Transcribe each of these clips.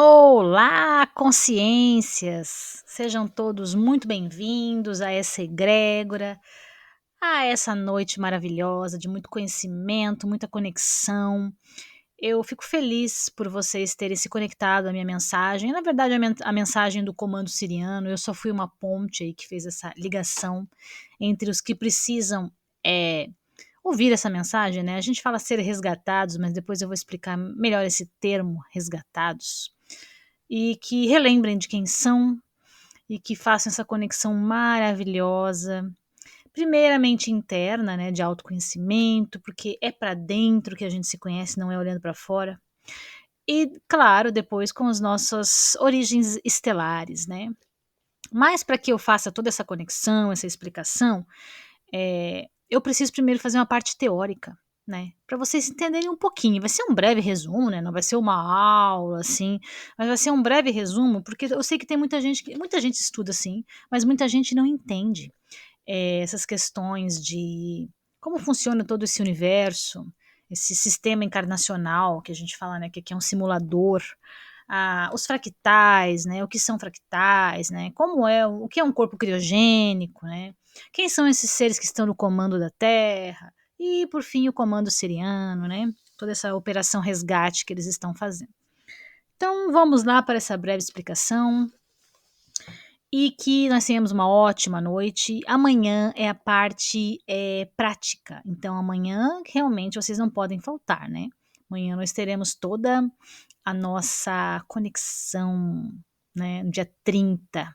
Olá, consciências! Sejam todos muito bem-vindos a essa egrégora, a essa noite maravilhosa de muito conhecimento, muita conexão. Eu fico feliz por vocês terem se conectado à minha mensagem. Na verdade, a mensagem do Comando Siriano, eu só fui uma ponte aí que fez essa ligação entre os que precisam ouvir essa mensagem, né? A gente fala ser resgatados, mas depois eu vou explicar melhor esse termo, resgatados, e que relembrem de quem são e que façam essa conexão maravilhosa, primeiramente interna, né, de autoconhecimento, porque é para dentro que a gente se conhece, não é olhando para fora. E, claro, depois com as nossas origens estelares, né? Mas para que eu faça toda essa conexão, essa explicação, eu preciso primeiro fazer uma parte teórica, né? Para vocês entenderem um pouquinho. Vai ser um breve resumo, né? Não vai ser uma aula, assim, mas vai ser um breve resumo, porque eu sei que tem muita gente estuda assim, mas muita gente não entende essas questões de como funciona todo esse universo, esse sistema encarnacional que a gente fala, né? Que aqui é um simulador. Os fractais, né? O que são fractais, né? O que é um corpo criogênico, né? Quem são esses seres que estão no comando da Terra? E, por fim, o comando siriano, né? Toda essa operação resgate que eles estão fazendo. Então, vamos lá para essa breve explicação e que nós tenhamos uma ótima noite. Amanhã é a parte prática, então amanhã realmente vocês não podem faltar, né? Amanhã nós teremos toda a nossa conexão, né, no dia 30,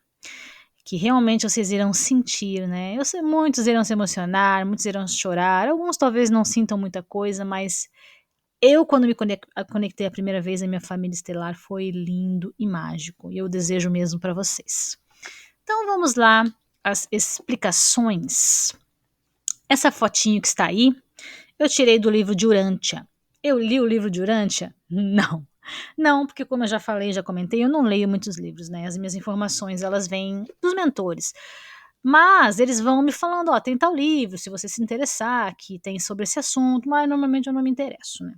que realmente vocês irão sentir, né? Eu sei, muitos irão se emocionar, muitos irão chorar, alguns talvez não sintam muita coisa, mas eu, quando me conectei a primeira vez à minha família estelar, foi lindo e mágico, e eu desejo mesmo para vocês. Então vamos lá, as explicações. Essa fotinho que está aí, eu tirei do livro de Urântia. Eu li o livro de Urântia? Não. Não, porque como eu já falei, já comentei, eu não leio muitos livros, né? As minhas informações, elas vêm dos mentores. Mas eles vão me falando, ó, tem tal livro, se você se interessar, que tem sobre esse assunto, mas normalmente eu não me interesso, né?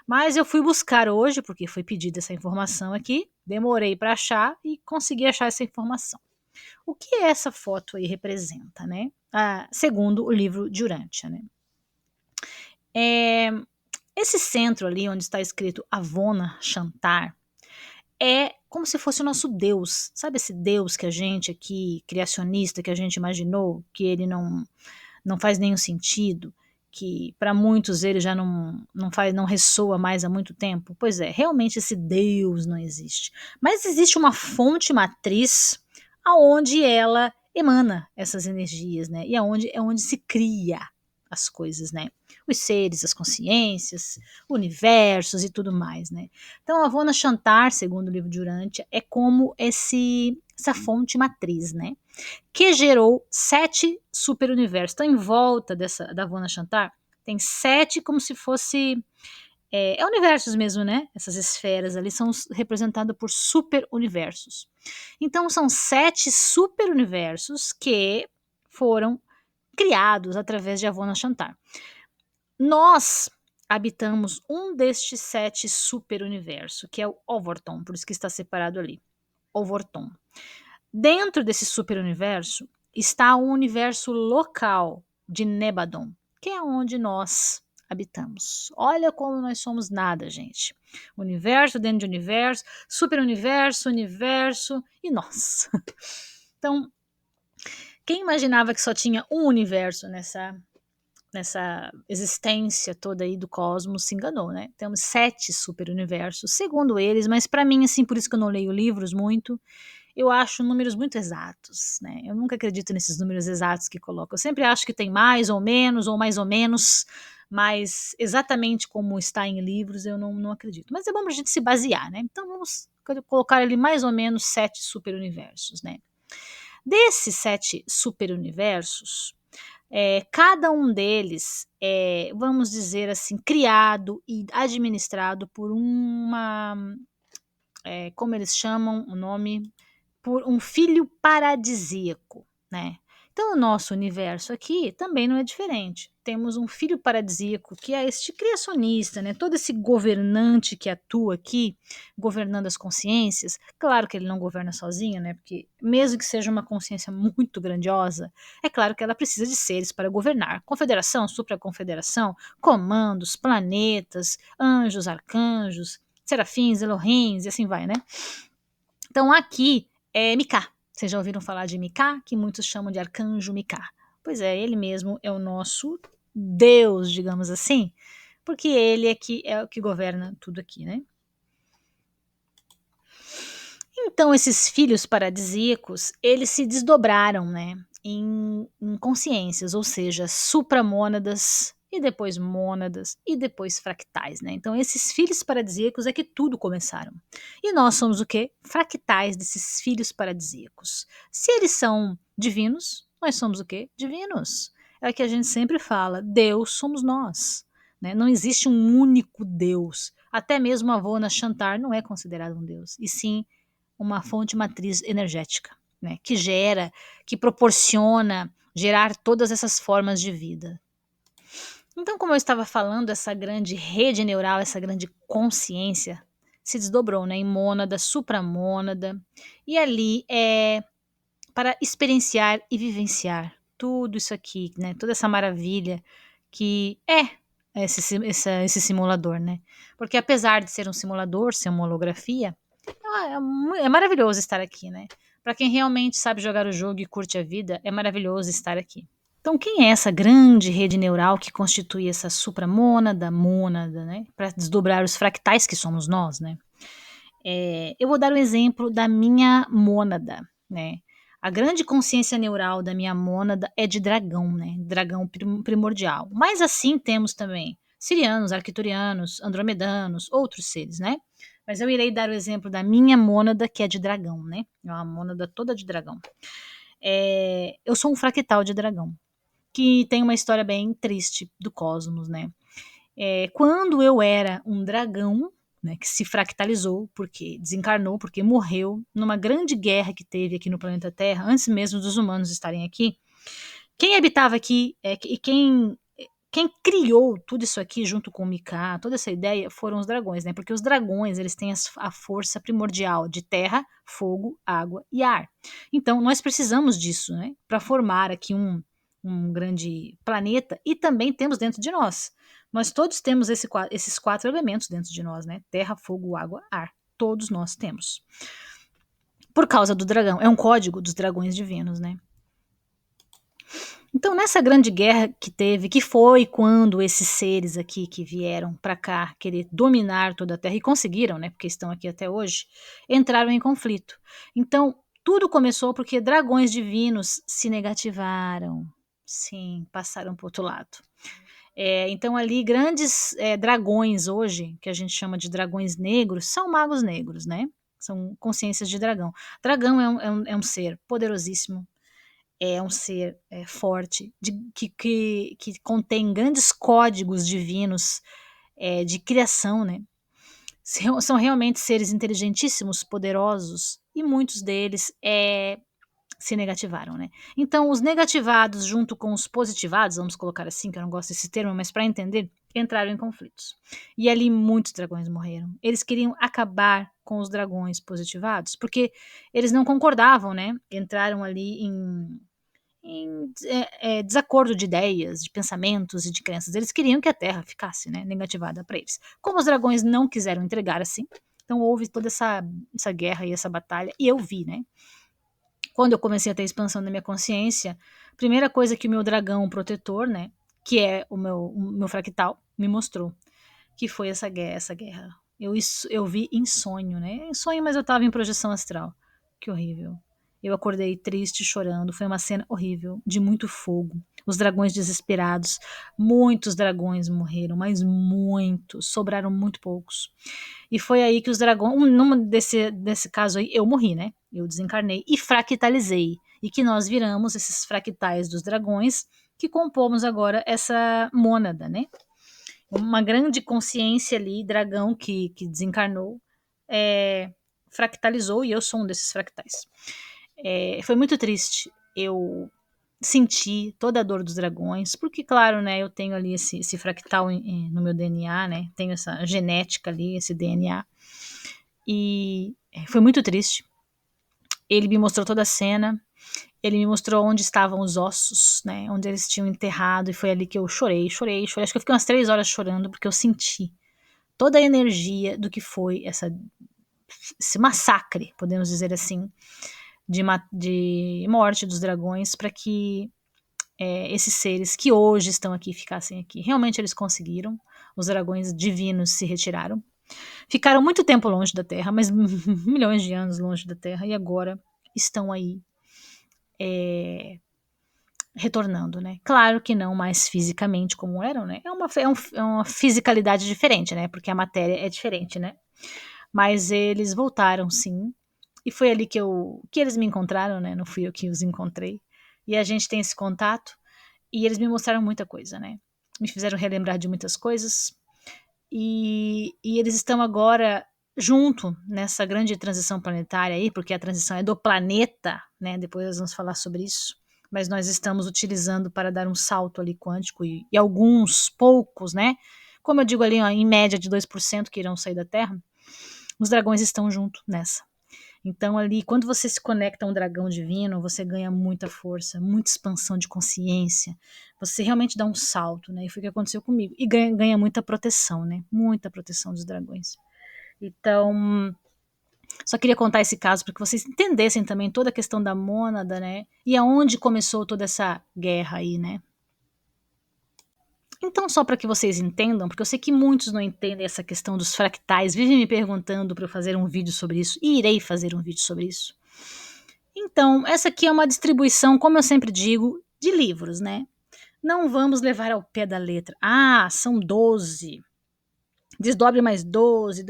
Mas eu fui buscar hoje, porque foi pedida essa informação aqui, demorei para achar e consegui achar essa informação. O que essa foto aí representa, né? Segundo o livro de Urântia, né? Esse centro ali, onde está escrito Avona Shantar, é como se fosse o nosso Deus. Sabe esse Deus que a gente aqui, criacionista, que a gente imaginou, que ele não faz nenhum sentido, que para muitos ele já não ressoa mais há muito tempo? Pois é, realmente esse Deus não existe. Mas existe uma fonte matriz aonde ela emana essas energias, né? E é onde se cria as coisas, né? Os seres, as consciências, universos e tudo mais, né? Então, a Avona Shantar, segundo o livro de Urântia, é como essa fonte matriz, né? Que gerou 7 superuniversos. Então, em volta da Avona Shantar, tem 7 como se fosse universos mesmo, né? Essas esferas ali são representadas por superuniversos. Então, são 7 superuniversos que foram criados através de Avona Shantar. Nós habitamos um destes 7 superuniversos, que é o Overton, por isso que está separado ali. Overton. Dentro desse superuniverso está o universo local de Nebadon, que é onde nós habitamos. Olha como nós somos nada, gente. Universo dentro de universo, superuniverso, universo e nós. Então, quem imaginava que só tinha um universo nessa existência toda aí do cosmos se enganou, né? Temos 7 superuniversos, segundo eles, mas para mim, assim, por isso que eu não leio livros muito, eu acho números muito exatos, né? Eu nunca acredito nesses números exatos que colocam. Eu sempre acho que tem mais ou mais ou menos, mas exatamente como está em livros eu não acredito. Mas é bom a gente se basear, né? Então vamos colocar ali mais ou menos 7 superuniversos, né? Desses 7 superuniversos, cada um deles é, vamos dizer assim, criado e administrado por como eles chamam o nome, por um filho paradisíaco, né? Então, o nosso universo aqui também não é diferente. Temos um filho paradisíaco, que é este criacionista, né? Todo esse governante que atua aqui, governando as consciências. Claro que ele não governa sozinho, né? Porque mesmo que seja uma consciência muito grandiosa, é claro que ela precisa de seres para governar. Confederação, supraconfederação, comandos, planetas, anjos, arcanjos, serafins, Elohims e assim vai, né? Então aqui é Micá. Vocês já ouviram falar de Micá, que muitos chamam de arcanjo Micá. Pois é, ele mesmo é o nosso Deus, digamos assim, porque ele é o que governa tudo aqui, né? Então esses filhos paradisíacos, eles se desdobraram, né, em consciências, ou seja, supramônadas e depois mônadas e depois fractais, né? Então esses filhos paradisíacos é que tudo começaram. E nós somos o quê? Fractais desses filhos paradisíacos. Se eles são divinos, nós somos o quê? Divinos. É o que a gente sempre fala, Deus somos nós, né? Não existe um único Deus. Até mesmo a Vona Chantar não é considerado um Deus, e sim uma fonte matriz energética, né, que gera, que proporciona gerar todas essas formas de vida. Então, como eu estava falando, essa grande rede neural, essa grande consciência se desdobrou, né, em mônada, supramônada, e ali é para experienciar e vivenciar tudo isso aqui, né, toda essa maravilha que é esse simulador, né? Porque apesar de ser um simulador, ser uma holografia, é maravilhoso estar aqui, né? Para quem realmente sabe jogar o jogo e curte a vida, é maravilhoso estar aqui. Então, quem é essa grande rede neural que constitui essa supramônada, mônada, né? Para desdobrar os fractais que somos nós, né? Eu vou dar o exemplo da minha mônada, né? A grande consciência neural da minha mônada é de dragão, né? Dragão primordial. Mas assim temos também sirianos, arcturianos, andromedanos, outros seres, né? Mas eu irei dar o exemplo da minha mônada, que é de dragão, né? É uma mônada toda de dragão. Eu sou um fractal de dragão, que tem uma história bem triste do cosmos, né? Quando eu era um dragão, né, que se fractalizou, porque desencarnou, porque morreu numa grande guerra que teve aqui no planeta Terra, antes mesmo dos humanos estarem aqui. Quem habitava aqui e quem criou tudo isso aqui junto com o Mika, toda essa ideia, foram os dragões, né? Porque os dragões, eles têm a força primordial de terra, fogo, água e ar. Então, nós precisamos disso, né? Para formar aqui um grande planeta, e também temos dentro de nós. Nós todos temos esses 4 elementos dentro de nós, né? Terra, fogo, água, ar. Todos nós temos. Por causa do dragão. É um código dos dragões divinos, né? Então, nessa grande guerra que teve, que foi quando esses seres aqui que vieram para cá querer dominar toda a Terra, e conseguiram, né, porque estão aqui até hoje, entraram em conflito. Então, tudo começou porque dragões divinos se negativaram. Sim, passaram para o outro lado. Então, ali, grandes dragões hoje, que a gente chama de dragões negros, são magos negros, né? São consciências de dragão. Dragão é um ser poderosíssimo, é um ser forte, que contém grandes códigos divinos de criação, né? São realmente seres inteligentíssimos, poderosos, e muitos deles se negativaram, né? Então, os negativados, junto com os positivados, vamos colocar assim, que eu não gosto desse termo, mas para entender, entraram em conflitos. E ali muitos dragões morreram. Eles queriam acabar com os dragões positivados, porque eles não concordavam, né? Entraram ali em desacordo de ideias, de pensamentos e de crenças. Eles queriam que a Terra ficasse, né, negativada para eles. Como os dragões não quiseram entregar assim, então houve toda essa guerra e essa batalha, e eu vi, né? Quando eu comecei a ter expansão da minha consciência, a primeira coisa que o meu dragão protetor, né, que é o meu fractal, me mostrou, que foi essa guerra. Eu vi em sonho, né? Em sonho, mas eu estava em projeção astral. Que horrível. Eu acordei triste, chorando. Foi uma cena horrível, de muito fogo. Os dragões desesperados. Muitos dragões morreram, mas muitos. Sobraram muito poucos. E foi aí que os dragões. Desse caso aí, eu morri, né? Eu desencarnei e fractalizei. E que nós viramos esses fractais dos dragões, que compomos agora essa mônada, né? Uma grande consciência ali, dragão que desencarnou, fractalizou, e eu sou um desses fractais. Foi muito triste eu senti toda a dor dos dragões, porque, claro, né, eu tenho ali esse fractal no meu DNA, né, tenho essa genética ali, esse DNA, e foi muito triste. Ele me mostrou toda a cena, ele me mostrou onde estavam os ossos, né, onde eles tinham enterrado, e foi ali que eu chorei, chorei, chorei. Acho que eu fiquei umas 3 horas chorando, porque eu senti toda a energia do que foi esse massacre, podemos dizer assim, de morte dos dragões, para que esses seres que hoje estão aqui ficassem aqui. Realmente eles conseguiram, os dragões divinos se retiraram. Ficaram muito tempo longe da Terra, mas milhões de anos longe da Terra, e agora estão aí retornando, né? Claro que não mais fisicamente como eram, né? É uma fisicalidade diferente, né? Porque a matéria é diferente, né? Mas eles voltaram, sim. E foi ali que eles me encontraram, né? Não fui eu que os encontrei. E a gente tem esse contato. E eles me mostraram muita coisa, né? Me fizeram relembrar de muitas coisas. E eles estão agora junto nessa grande transição planetária aí, porque a transição é do planeta, né? Depois nós vamos falar sobre isso. Mas nós estamos utilizando para dar um salto ali quântico e alguns poucos, né? Como eu digo ali, ó, em média de 2% que irão sair da Terra, os dragões estão junto nessa. Então, ali, quando você se conecta a um dragão divino, você ganha muita força, muita expansão de consciência. Você realmente dá um salto, né? E foi o que aconteceu comigo. E ganha muita proteção, né? Muita proteção dos dragões. Então, só queria contar esse caso para que vocês entendessem também toda a questão da mônada, né? E aonde começou toda essa guerra aí, né? Então, só para que vocês entendam, porque eu sei que muitos não entendem essa questão dos fractais, vivem me perguntando para eu fazer um vídeo sobre isso, e irei fazer um vídeo sobre isso. Então, essa aqui é uma distribuição, como eu sempre digo, de livros, né? Não vamos levar ao pé da letra. Ah, são 12. Desdobre mais 12,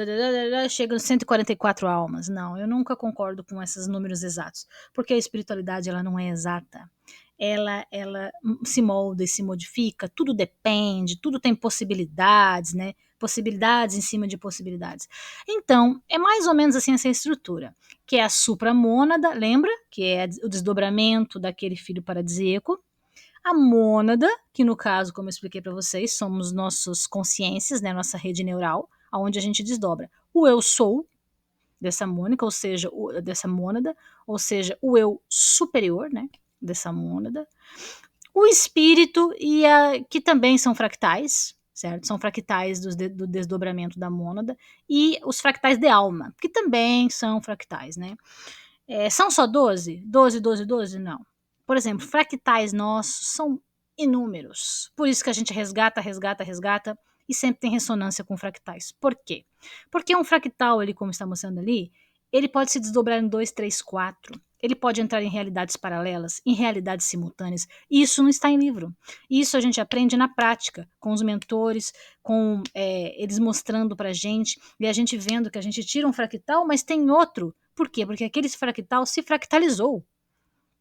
chega nos 144 almas. Não, eu nunca concordo com esses números exatos, porque a espiritualidade ela não é exata. Ela se molda e se modifica, tudo depende, tudo tem possibilidades, né? Possibilidades em cima de possibilidades. Então, é mais ou menos assim essa estrutura, que é a supramônada, lembra? Que é o desdobramento daquele filho paradisíaco. A mônada, que no caso, como eu expliquei para vocês, somos nossas consciências, né, nossa rede neural, aonde a gente desdobra o eu sou dessa mônica, ou seja, dessa mônada, ou seja, o eu superior, né, dessa mônada, o espírito que também são fractais, certo? São fractais do desdobramento da mônada, e os fractais de alma, que também são fractais, né? São só 12? 12, 12, 12? Não. Por exemplo, fractais nossos são inúmeros. Por isso que a gente resgata, resgata, resgata e sempre tem ressonância com fractais. Por quê? Porque um fractal, ele, como está mostrando ali, ele pode se desdobrar em 2, 3, 4. Ele pode entrar em realidades paralelas, em realidades simultâneas. Isso não está em livro. Isso a gente aprende na prática, com os mentores, com eles mostrando pra gente, e a gente vendo que a gente tira um fractal, mas tem outro. Por quê? Porque aquele fractal se fractalizou.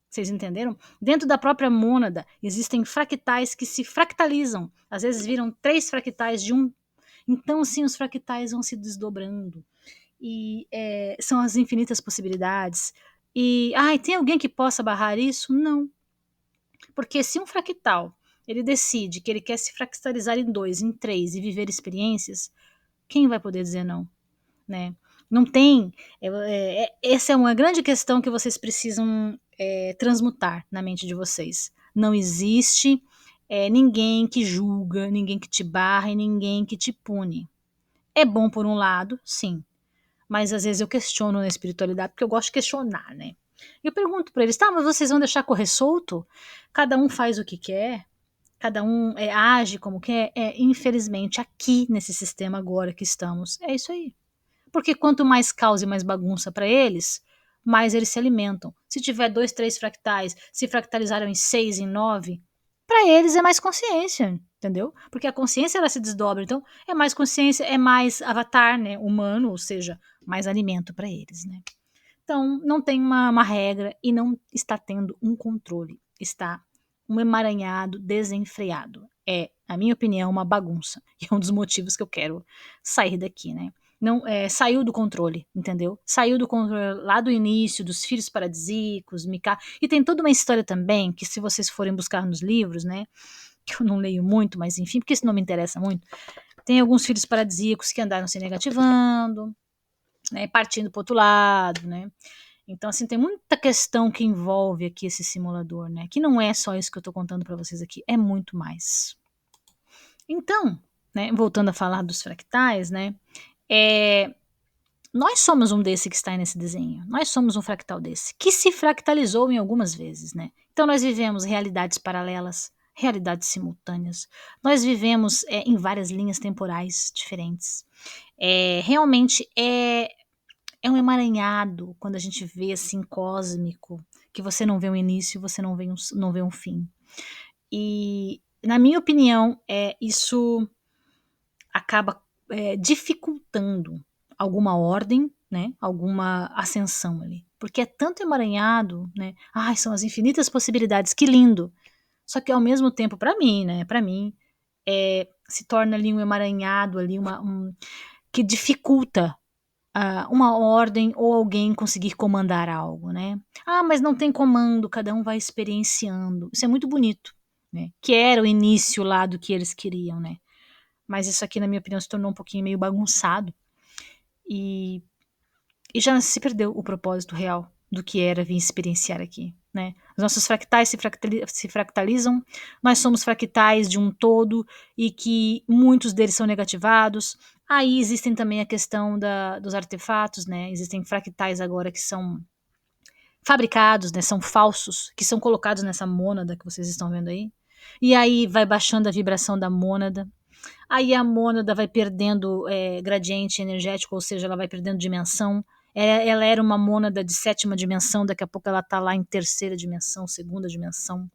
Vocês entenderam? Dentro da própria mônada existem fractais que se fractalizam. Às vezes viram 3 fractais de um. Então, assim, os fractais vão se desdobrando. E são as infinitas possibilidades. E, tem alguém que possa barrar isso? Não. Porque se um fractal ele decide que ele quer se fractalizar em 2, em 3 e viver experiências, quem vai poder dizer não? Né? Não tem. Essa é uma grande questão que vocês precisam transmutar na mente de vocês. Não existe ninguém que julga, ninguém que te barra e ninguém que te pune. É bom por um lado, sim. Mas às vezes eu questiono na espiritualidade, porque eu gosto de questionar, né? Eu pergunto para eles, tá, mas vocês vão deixar correr solto? Cada um faz o que quer? Cada um age como quer? Infelizmente, aqui nesse sistema agora que estamos, é isso aí. Porque quanto mais caos e mais bagunça para eles, mais eles se alimentam. Se tiver 2, 3 fractais, se fractalizaram em 6, em 9, para eles é mais consciência, entendeu? Porque a consciência ela se desdobra, então é mais consciência, é mais avatar, né, humano, ou seja, mais alimento para eles, né? Então não tem uma regra e não está tendo um controle, está um emaranhado desenfreado. É, na minha opinião, uma bagunça. E é um dos motivos que eu quero sair daqui, né? não saiu do controle, entendeu? Saiu do controle lá do início, dos filhos paradisíacos, Mika. E tem toda uma história também, que se vocês forem buscar nos livros, né? Que eu não leio muito, mas enfim, porque isso não me interessa muito. Tem alguns filhos paradisíacos que andaram se negativando, né? Partindo para outro lado, né? Então, assim, tem muita questão que envolve aqui esse simulador, né? Que não é só isso que eu tô contando para vocês aqui, é muito mais. Então, né, voltando a falar dos fractais, né? Nós somos um desse que está aí nesse desenho. Nós somos um fractal desse, que se fractalizou em algumas vezes, né? Então nós vivemos realidades paralelas, realidades simultâneas. Nós vivemos em várias linhas temporais diferentes. Realmente é um emaranhado quando a gente vê assim cósmico, que você não vê um início, você não vê um fim. E, na minha opinião, isso acaba dificultando alguma ordem, né? Alguma ascensão ali. Porque é tanto emaranhado, né? Ai, são as infinitas possibilidades, que lindo. Só que ao mesmo tempo, para mim, né? Para mim, se torna ali um emaranhado ali, que dificulta uma ordem ou alguém conseguir comandar algo, né? Ah, mas não tem comando, cada um vai experienciando. Isso é muito bonito, né? Que era o início lá do que eles queriam, né? Mas isso aqui, na minha opinião, se tornou um pouquinho meio bagunçado e, e já se perdeu o propósito real do que era vir experienciar aqui, né? Os nossos fractais se fractalizam, nós somos fractais de um todo e que muitos deles são negativados. Aí existem também a questão dos artefatos, né? Existem fractais agora que são fabricados, né? São falsos, que são colocados nessa mônada que vocês estão vendo aí. E aí vai baixando a vibração da mônada. Aí a mônada vai perdendo gradiente energético, ou seja, ela vai perdendo dimensão. Ela era uma mônada de 7ª dimensão, daqui a pouco ela está lá em 3ª dimensão, 2ª dimensão,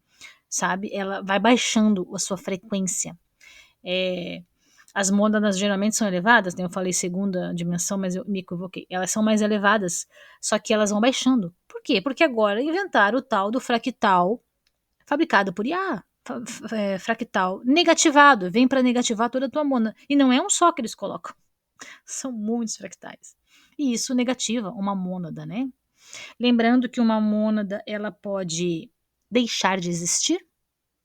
sabe? Ela vai baixando a sua frequência. As mônadas geralmente são elevadas, né? Eu falei 2ª dimensão, mas eu me equivoquei. Elas são mais elevadas, só que elas vão baixando. Por quê? Porque agora inventaram o tal do fractal fabricado por IA. Fractal negativado, vem para negativar toda a tua mônada. E não é um só que eles colocam, são muitos fractais. E isso negativa uma mônada, né? Lembrando que uma mônada, ela pode deixar de existir,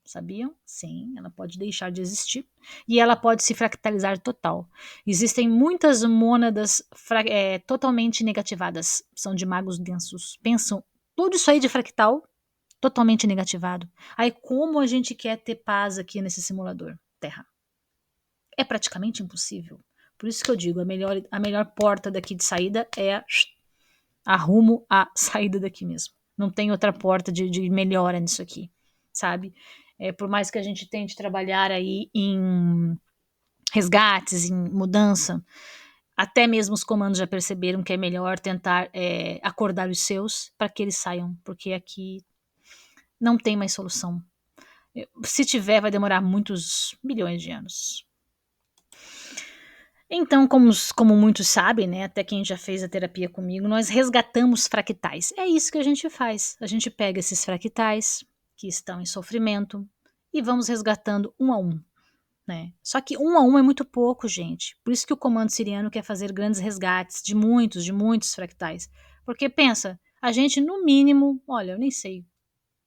sabiam? Sim, ela pode deixar de existir. E ela pode se fractalizar total. Existem muitas mônadas totalmente negativadas, são de magos densos. Pensam, tudo isso aí de fractal totalmente negativado. Aí como a gente quer ter paz aqui nesse simulador Terra? É praticamente impossível. Por isso que eu digo, a melhor porta daqui de saída é a rumo à saída daqui mesmo. Não tem outra porta de melhora nisso aqui, sabe? Por mais que a gente tente trabalhar aí em resgates, em mudança, até mesmo os comandos já perceberam que é melhor tentar acordar os seus para que eles saiam, porque aqui não tem mais solução. Se tiver, vai demorar muitos milhões de anos. Então, como muitos sabem, né, até quem já fez a terapia comigo, nós resgatamos fractais. É isso que a gente faz. A gente pega esses fractais que estão em sofrimento e vamos resgatando um a um. Né? Só que um a um é muito pouco, gente. Por isso que o comando siriano quer fazer grandes resgates de muitos fractais. Porque pensa, a gente no mínimo, olha, eu nem sei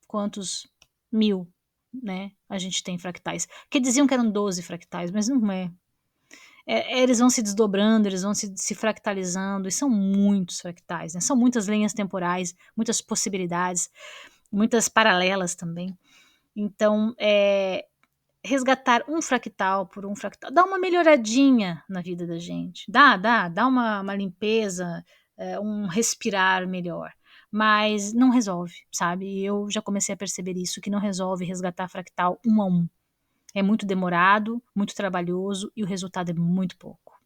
quantos mil, né, a gente tem fractais. Que diziam que eram 12 fractais, mas não é. Eles vão se desdobrando, eles vão se fractalizando, e são muitos fractais, né? São muitas linhas temporais, muitas possibilidades, muitas paralelas também. Então, resgatar um fractal por um fractal, dá uma melhoradinha na vida da gente, dá uma limpeza, um respirar melhor, mas não resolve, sabe? E eu já comecei a perceber isso, que não resolve resgatar fractal um a um. É muito demorado, muito trabalhoso e o resultado é muito pouco.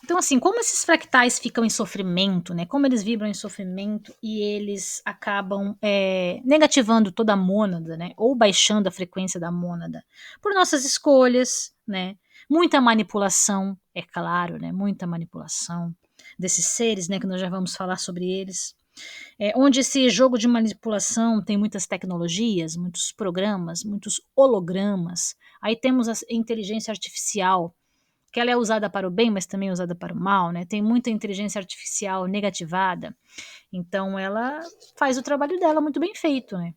Então, assim, como esses fractais ficam em sofrimento, né? Como eles vibram em sofrimento e eles acabam negativando toda a mônada, né? Ou baixando a frequência da mônada por nossas escolhas, né? Muita manipulação, é claro, né? Muita manipulação desses seres, né? Que nós já vamos falar sobre eles. Onde esse jogo de manipulação tem muitas tecnologias, muitos programas, muitos hologramas. Aí temos a inteligência artificial, que ela é usada para o bem, mas também é usada para o mal, né? Tem muita inteligência artificial negativada, então ela faz o trabalho dela muito bem feito, né?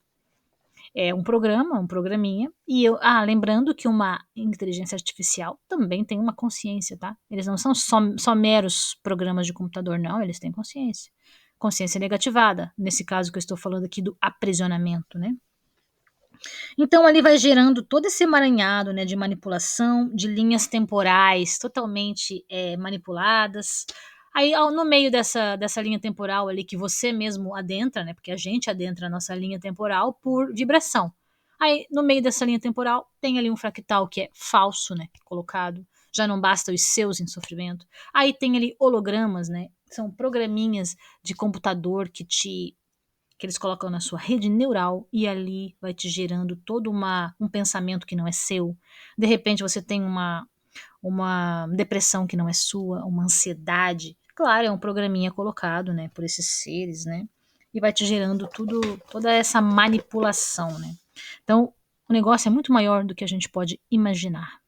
É um programa, um programinha. Lembrando que uma inteligência artificial também tem uma consciência, tá? Eles não são só meros programas de computador, não, eles têm consciência. Consciência negativada, nesse caso que eu estou falando aqui do aprisionamento, né? Então ali vai gerando todo esse emaranhado, né, de manipulação, de linhas temporais totalmente manipuladas. Aí no meio dessa linha temporal ali que você mesmo adentra, né, porque a gente adentra a nossa linha temporal por vibração. Aí no meio dessa linha temporal tem ali um fractal que é falso, né, colocado. Já não basta os seus em sofrimento. Aí tem ali hologramas, né, são programinhas de computador que eles colocam na sua rede neural e ali vai te gerando todo um pensamento que não é seu. De repente você tem uma depressão que não é sua, uma ansiedade. Claro, é um programinha colocado, né, por esses seres, né? E vai te gerando toda essa manipulação, né? Então, o negócio é muito maior do que a gente pode imaginar.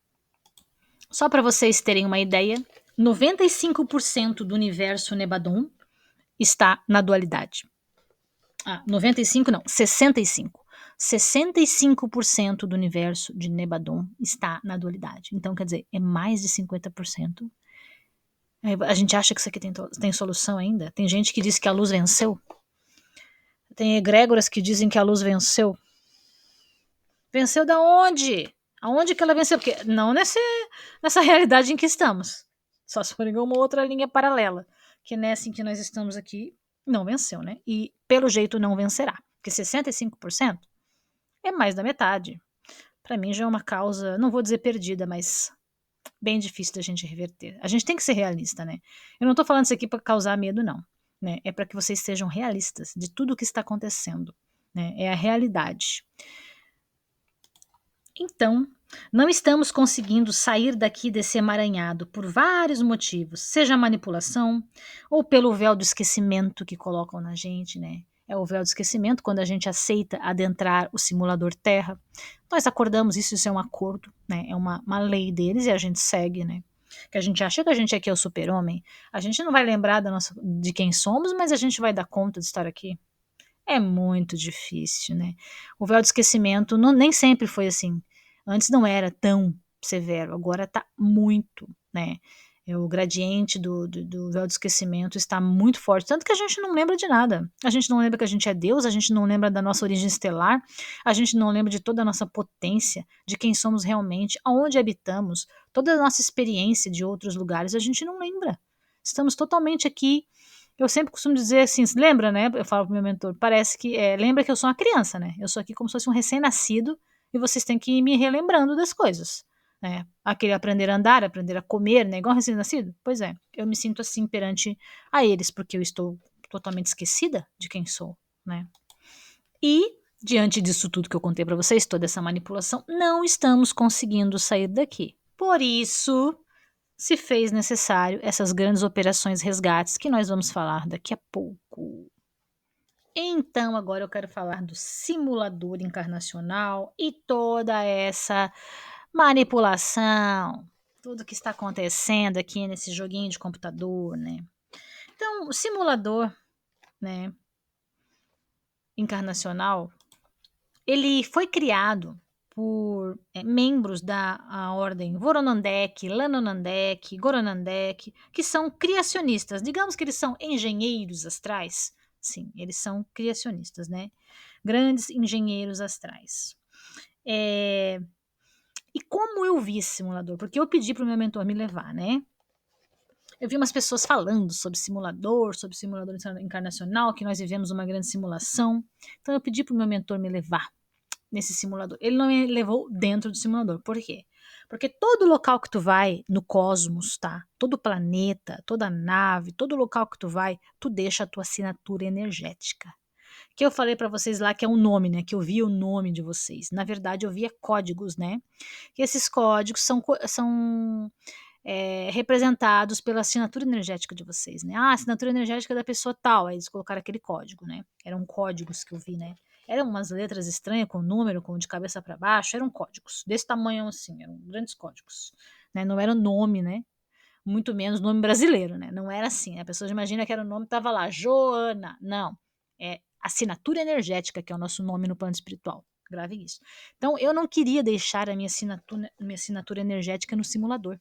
Só para vocês terem uma ideia, 95% do universo Nebadon está na dualidade. 95 não, 65. 65% do universo de Nebadon está na dualidade. Então, quer dizer, é mais de 50%. A gente acha que isso aqui tem solução ainda. Tem gente que diz que a luz venceu. Tem egrégoras que dizem que a luz venceu. Venceu da onde? Aonde que ela venceu? Porque não nessa realidade em que estamos. Só se for em uma outra linha paralela. Que nessa em que nós estamos aqui, não venceu, né? E pelo jeito não vencerá. Porque 65% é mais da metade. Para mim já é uma causa, não vou dizer perdida, mas bem difícil da gente reverter. A gente tem que ser realista, né? Eu não tô falando isso aqui para causar medo, não. Né? É para que vocês sejam realistas de tudo o que está acontecendo. Né? É a realidade. Então, não estamos conseguindo sair daqui desse emaranhado por vários motivos, seja a manipulação ou pelo véu do esquecimento que colocam na gente, né? É o véu do esquecimento quando a gente aceita adentrar o simulador Terra. Nós acordamos, isso é um acordo, né? É uma lei deles e a gente segue, né? Que a gente acha que a gente aqui é o super-homem. A gente não vai lembrar de quem somos, mas a gente vai dar conta de estar aqui. É muito difícil, né? O véu do esquecimento nem sempre foi assim. Antes não era tão severo, agora tá muito, né? O gradiente do véu do esquecimento está muito forte, tanto que a gente não lembra de nada. A gente não lembra que a gente é Deus, a gente não lembra da nossa origem estelar, a gente não lembra de toda a nossa potência, de quem somos realmente, aonde habitamos, toda a nossa experiência de outros lugares, a gente não lembra. Estamos totalmente aqui. Eu sempre costumo dizer assim, lembra, né? Eu falo pro meu mentor, parece que, lembra que eu sou uma criança, né? Eu sou aqui como se fosse um recém-nascido e vocês têm que ir me relembrando das coisas, né? Aquele aprender a andar, aprender a comer, né? Igual recém-nascido. Pois é, eu me sinto assim perante a eles, porque eu estou totalmente esquecida de quem sou, né? E, diante disso tudo que eu contei para vocês, toda essa manipulação, não estamos conseguindo sair daqui. Por isso, se fez necessário essas grandes operações resgates que nós vamos falar daqui a pouco. Então, agora eu quero falar do simulador encarnacional e toda essa manipulação, tudo que está acontecendo aqui nesse joguinho de computador, né? Então, o simulador, né, encarnacional, ele foi criado por membros da ordem Voronandek, Lanonandek, Goronandek, que são criacionistas. Digamos que eles são engenheiros astrais. Sim, eles são criacionistas, né? Grandes engenheiros astrais. E como eu vi esse simulador? Porque eu pedi para o meu mentor me levar, né? Eu vi umas pessoas falando sobre simulador encarnacional, que nós vivemos uma grande simulação. Então eu pedi para o meu mentor me levar nesse simulador. Ele não me levou dentro do simulador. Por quê? Porque todo local que tu vai no cosmos, tá? Todo planeta, toda nave, todo local que tu vai, tu deixa a tua assinatura energética. Que eu falei para vocês lá que é um nome, né? Que eu vi o nome de vocês. Na verdade, eu via códigos, né? E esses códigos são representados pela assinatura energética de vocês, né? Ah, assinatura energética da pessoa tal. Aí eles colocaram aquele código, né? Eram códigos que eu vi, né? Eram umas letras estranhas, com número, com de cabeça para baixo, eram códigos, desse tamanho assim, eram grandes códigos, né? Não era o nome, né? Muito menos nome brasileiro, né? Não era assim. A pessoa imagina que era o nome, estava lá, Joana. Não. É assinatura energética, que é o nosso nome no plano espiritual. Grave isso. Então, eu não queria deixar a minha assinatura energética no simulador.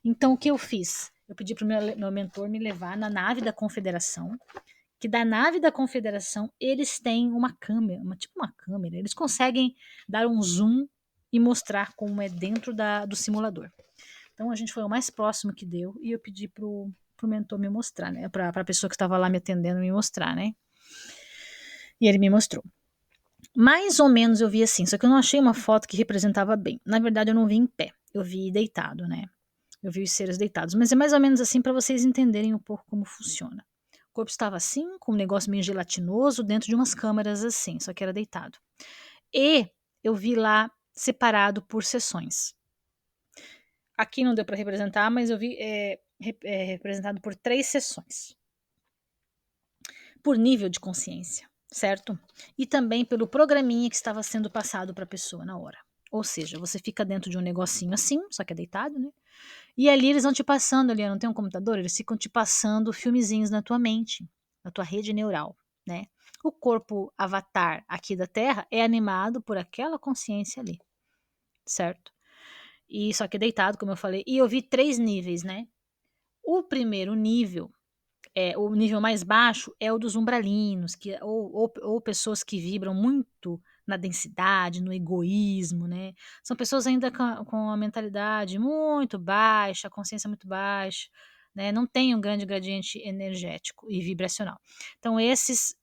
Então, o que eu fiz? Eu pedi para o meu mentor me levar na nave da Confederação, que da nave da Confederação eles têm uma câmera, tipo uma câmera, eles conseguem dar um zoom e mostrar como é dentro do simulador. Então a gente foi o mais próximo que deu e eu pedi pro mentor me mostrar, né? Pra pessoa que estava lá me atendendo me mostrar, né? E ele me mostrou. Mais ou menos eu vi assim, só que eu não achei uma foto que representava bem. Na verdade, eu não vi em pé, eu vi deitado, né? Eu vi os seres deitados, mas é mais ou menos assim para vocês entenderem um pouco como funciona. O corpo estava assim, com um negócio meio gelatinoso, dentro de umas câmeras assim, só que era deitado. E eu vi lá separado por sessões. Aqui não deu para representar, mas eu vi representado por 3 sessões. Por nível de consciência, certo? E também pelo programinha que estava sendo passado para a pessoa na hora. Ou seja, você fica dentro de um negocinho assim, só que é deitado, né? E ali eles vão te passando ali, não tem um computador, eles ficam te passando filmezinhos na tua mente, na tua rede neural, né? O corpo avatar aqui da Terra é animado por aquela consciência ali, certo? E só que deitado, como eu falei, e eu vi 3 níveis, né? O primeiro nível, o nível mais baixo é o dos umbralinos, ou pessoas que vibram muito na densidade, no egoísmo, né? São pessoas ainda com a mentalidade muito baixa, a consciência muito baixa, né? Não tem um grande gradiente energético e vibracional. Então, esses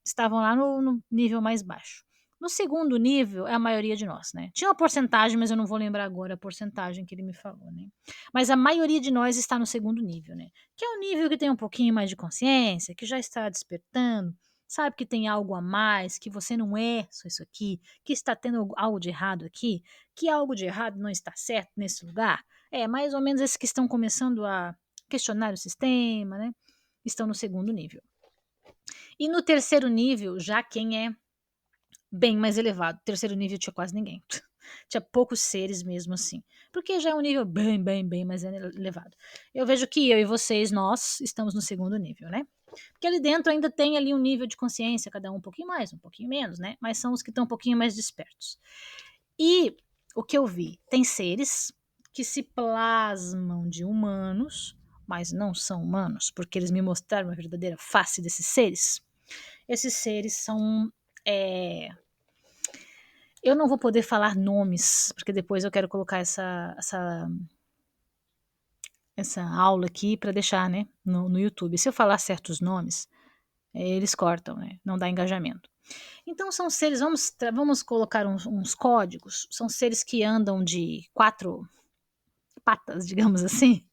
estavam lá no nível mais baixo. No segundo nível é a maioria de nós, né? Tinha uma porcentagem, mas eu não vou lembrar agora a porcentagem que ele me falou, né? Mas a maioria de nós está no segundo nível, né? Que é um nível que tem um pouquinho mais de consciência, que já está despertando, sabe que tem algo a mais, que você não é só isso aqui, que está tendo algo de errado aqui, que algo de errado não está certo nesse lugar. É mais ou menos esses que estão começando a questionar o sistema, né? Estão no segundo nível. E no terceiro nível, já quem é bem mais elevado. Terceiro nível tinha quase ninguém. Tinha poucos seres mesmo assim. Porque já é um nível bem mais elevado. Eu vejo que eu e vocês, nós, estamos no segundo nível, né? Porque ali dentro ainda tem ali um nível de consciência, cada um pouquinho mais, um pouquinho menos, né? Mas são os que estão um pouquinho mais despertos. E o que eu vi? Tem seres que se plasmam de humanos, mas não são humanos, porque eles me mostraram a verdadeira face desses seres. Esses seres são eu não vou poder falar nomes, porque depois eu quero colocar essa aula aqui para deixar, né, no YouTube. Se eu falar certos nomes, eles cortam, né, não dá engajamento. Então são seres, vamos colocar uns códigos, são seres que andam de 4 patas, digamos assim,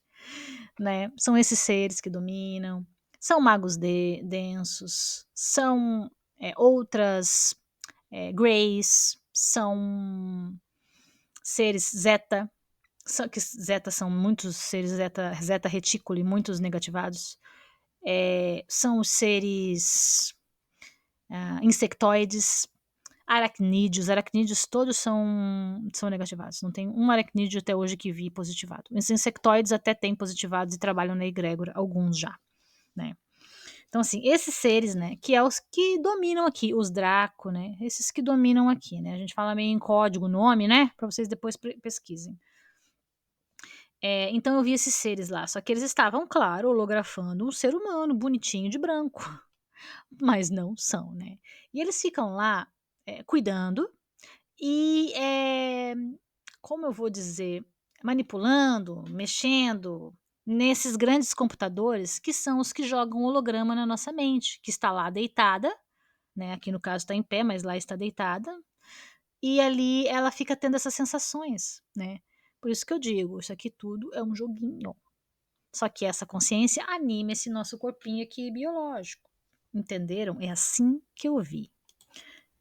né? São esses seres que dominam, são magos densos, são outras greys, são seres zeta, que zeta são muitos seres zeta retículo, muitos negativados, são os seres insectoides, aracnídeos todos são negativados, não tem um aracnídeo até hoje que vi positivado. Os insectoides até têm positivados e trabalham na egrégora, alguns já, né? Então, assim, esses seres, né, que é os que dominam aqui, os Draco, né, esses que dominam aqui, né, a gente fala meio em código, nome, né, para vocês depois pesquisem. Então eu vi esses seres lá, só que eles estavam, claro, holografando um ser humano bonitinho de branco, mas não são, né. E eles ficam lá cuidando e, como eu vou dizer, manipulando, mexendo nesses grandes computadores que são os que jogam holograma na nossa mente, que está lá deitada, né, aqui no caso está em pé, mas lá está deitada, e ali ela fica tendo essas sensações, né. Por isso que eu digo, isso aqui tudo é um joguinho. Só que essa consciência anima esse nosso corpinho aqui biológico. Entenderam? É assim que eu vi.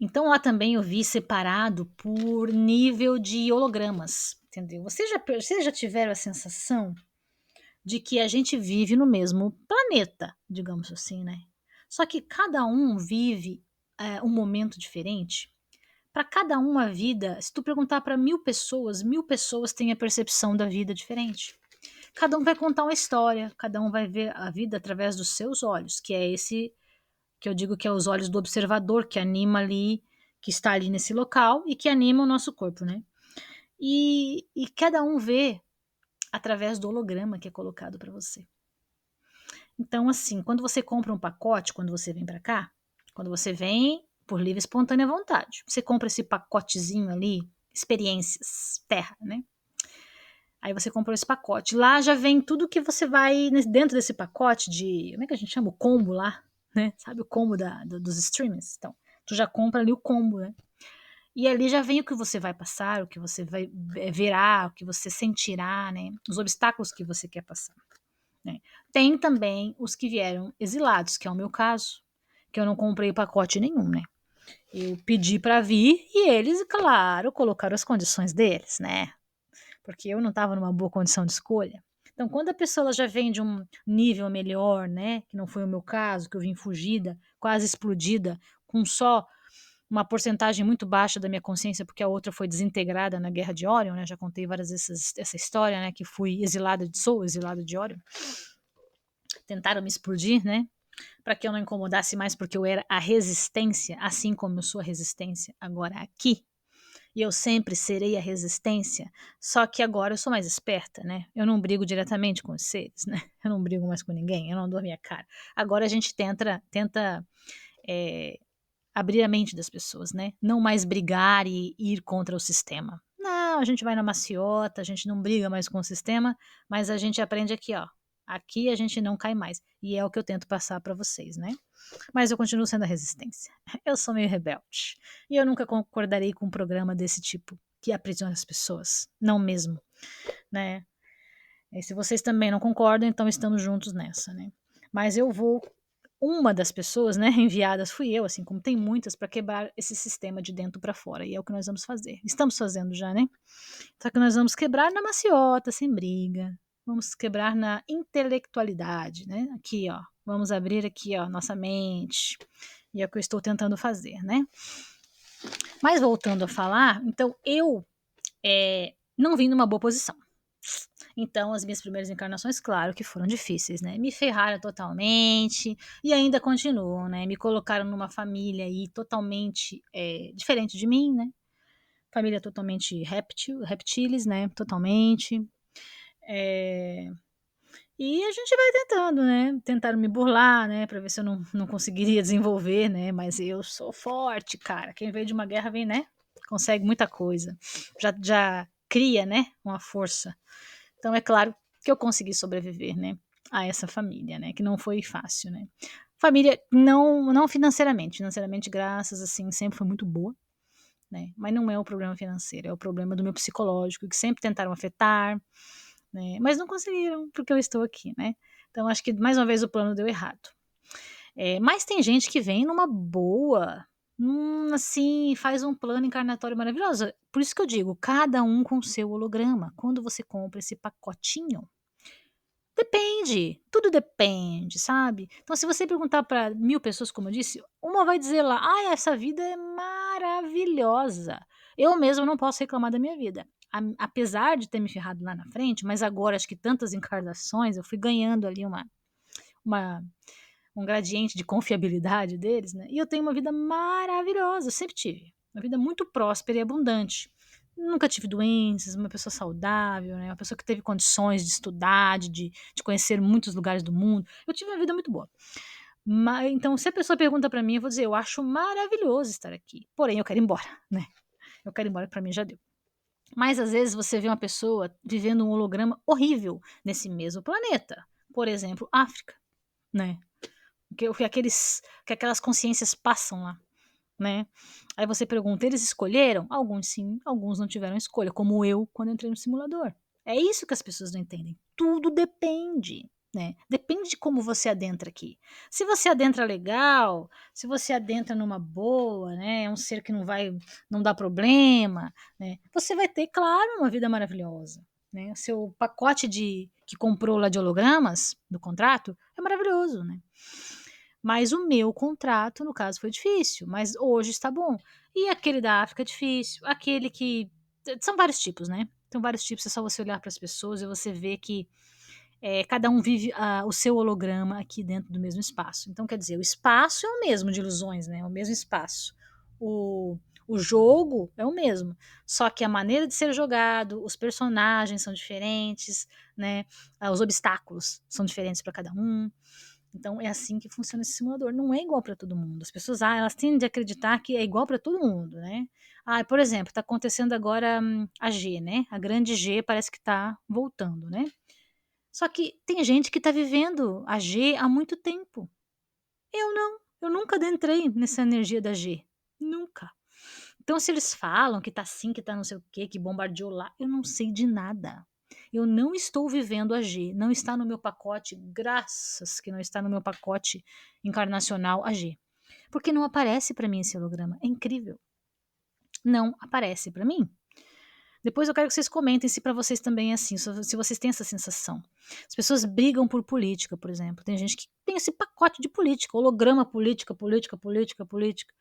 Então lá também eu vi separado por nível de hologramas, entendeu? Vocês já tiveram a sensação de que a gente vive no mesmo planeta, digamos assim, né? Só que cada um vive um momento diferente. Para cada uma vida, se tu perguntar para 1.000 pessoas têm a percepção da vida diferente. Cada um vai contar uma história, cada um vai ver a vida através dos seus olhos, que é esse que eu digo que é os olhos do observador, que anima ali, que está ali nesse local e que anima o nosso corpo, né? E cada um vê através do holograma que é colocado para você. Então, assim, quando você compra um pacote, quando você vem para cá, quando você vem por livre e espontânea vontade, você compra esse pacotezinho ali, experiências, terra, né? Aí você comprou esse pacote. Lá já vem tudo que você vai dentro desse pacote de. Como é que a gente chama? O combo lá, né? Sabe o combo dos streamings? Então, tu já compra ali o combo, né? E ali já vem o que você vai passar, o que você vai verá, o que você sentirá, né? Os obstáculos que você quer passar. Né? Tem também os que vieram exilados, que é o meu caso, que eu não comprei pacote nenhum, né? Eu pedi para vir e eles, claro, colocaram as condições deles, né? Porque eu não estava numa boa condição de escolha. Então, quando a pessoa já vem de um nível melhor, né, que não foi o meu caso, que eu vim fugida, quase explodida, com só uma porcentagem muito baixa da minha consciência, porque a outra foi desintegrada na Guerra de Orion, né, já contei várias vezes essa história, né, que sou exilada de Orion. Tentaram me explodir, né, para que eu não incomodasse mais, porque eu era a resistência, assim como eu sou a resistência agora aqui, e eu sempre serei a resistência, só que agora eu sou mais esperta, né? Eu não brigo diretamente com os seres, né? Eu não brigo mais com ninguém, eu não dou a minha cara. Agora a gente tenta abrir a mente das pessoas, né? Não mais brigar e ir contra o sistema. Não, a gente vai na maciota, a gente não briga mais com o sistema, mas a gente aprende aqui, ó. Aqui a gente não cai mais. E é o que eu tento passar para vocês, né? Mas eu continuo sendo a resistência. Eu sou meio rebelde. E eu nunca concordarei com um programa desse tipo, que aprisiona as pessoas. Não mesmo, né? E se vocês também não concordam, então estamos juntos nessa, né? Mas eu vou. Uma das pessoas, né, enviadas fui eu, assim como tem muitas, para quebrar esse sistema de dentro para fora. E é o que nós vamos fazer. Estamos fazendo já, né? Só que nós vamos quebrar na maciota, sem briga. Vamos quebrar na intelectualidade, né? Aqui, ó. Vamos abrir aqui, ó, nossa mente. E é o que eu estou tentando fazer, né? Mas voltando a falar, então eu não vim numa boa posição. Então, as minhas primeiras encarnações, claro que foram difíceis, né? Me ferraram totalmente e ainda continuam, né? Me colocaram numa família aí totalmente diferente de mim, né? Família totalmente reptiles, né? Totalmente. E a gente vai tentando, né? Tentaram me burlar, né? Pra ver se eu não conseguiria desenvolver, né? Mas eu sou forte, cara. Quem veio de uma guerra vem, né? Consegue muita coisa. Já cria, né? Uma força. Então é claro que eu consegui sobreviver, né? A essa família, né? Que não foi fácil, né? Família não financeiramente. Financeiramente, graças, assim, sempre foi muito boa. Né? Mas não é o problema financeiro, é o problema do meu psicológico, que sempre tentaram afetar, né? Mas não conseguiram, porque eu estou aqui, né? Então acho que mais uma vez o plano deu errado. Mas tem gente que vem numa boa, assim, faz um plano encarnatório maravilhoso. Por isso que eu digo, cada um com seu holograma. Quando você compra esse pacotinho, depende, tudo depende, sabe? Então, se você perguntar para 1.000 pessoas, como eu disse, uma vai dizer lá, ah, essa vida é maravilhosa. Eu mesmo não posso reclamar da minha vida. Apesar de ter me ferrado lá na frente, mas agora, acho que tantas encarnações, eu fui ganhando ali uma, um gradiente de confiabilidade deles, né? E eu tenho uma vida maravilhosa, eu sempre tive. Uma vida muito próspera e abundante. Nunca tive doenças, uma pessoa saudável, né? Uma pessoa que teve condições de estudar, de conhecer muitos lugares do mundo. Eu tive uma vida muito boa. Então, se a pessoa pergunta para mim, eu vou dizer, eu acho maravilhoso estar aqui. Porém, eu quero ir embora, né? Eu quero ir embora, para mim já deu. Mas às vezes você vê uma pessoa vivendo um holograma horrível nesse mesmo planeta. Por exemplo, África, né? Que aquelas consciências passam lá, né? Aí você pergunta, eles escolheram? Alguns sim, alguns não tiveram escolha, como eu quando entrei no simulador. É isso que as pessoas não entendem. Tudo depende, né? Depende de como você adentra aqui. Se você adentra legal, se você adentra numa boa, né? É um ser que não dá problema, né? Você vai ter, claro, uma vida maravilhosa, né? O seu pacote que comprou lá de hologramas do contrato é maravilhoso, né? Mas o meu contrato, no caso, foi difícil, mas hoje está bom. E aquele da África é difícil, aquele que. São vários tipos, né? São vários tipos, é só você olhar para as pessoas e você ver que cada um vive o seu holograma aqui dentro do mesmo espaço. Então, quer dizer, o espaço é o mesmo de ilusões, né? É o mesmo espaço. O, o jogo é o mesmo. Só que a maneira de ser jogado, os personagens são diferentes, né? Os obstáculos são diferentes para cada um. Então, é assim que funciona esse simulador. Não é igual para todo mundo. As pessoas, elas tendem a acreditar que é igual para todo mundo, né? Por exemplo, está acontecendo agora a G, né? A grande G parece que está voltando, né? Só que tem gente que está vivendo a G há muito tempo. Eu não. Eu nunca adentrei nessa energia da G. Nunca. Então, se eles falam que tá assim, que tá não sei o quê, que bombardeou lá, eu não sei de nada. Eu não estou vivendo a G. Não está no meu pacote, graças que não está no meu pacote encarnacional a G. Porque não aparece para mim esse holograma. É incrível. Não aparece para mim. Depois eu quero que vocês comentem se para vocês também é assim, se vocês têm essa sensação. As pessoas brigam por política, por exemplo. Tem gente que tem esse pacote de política, holograma política, política, política, política.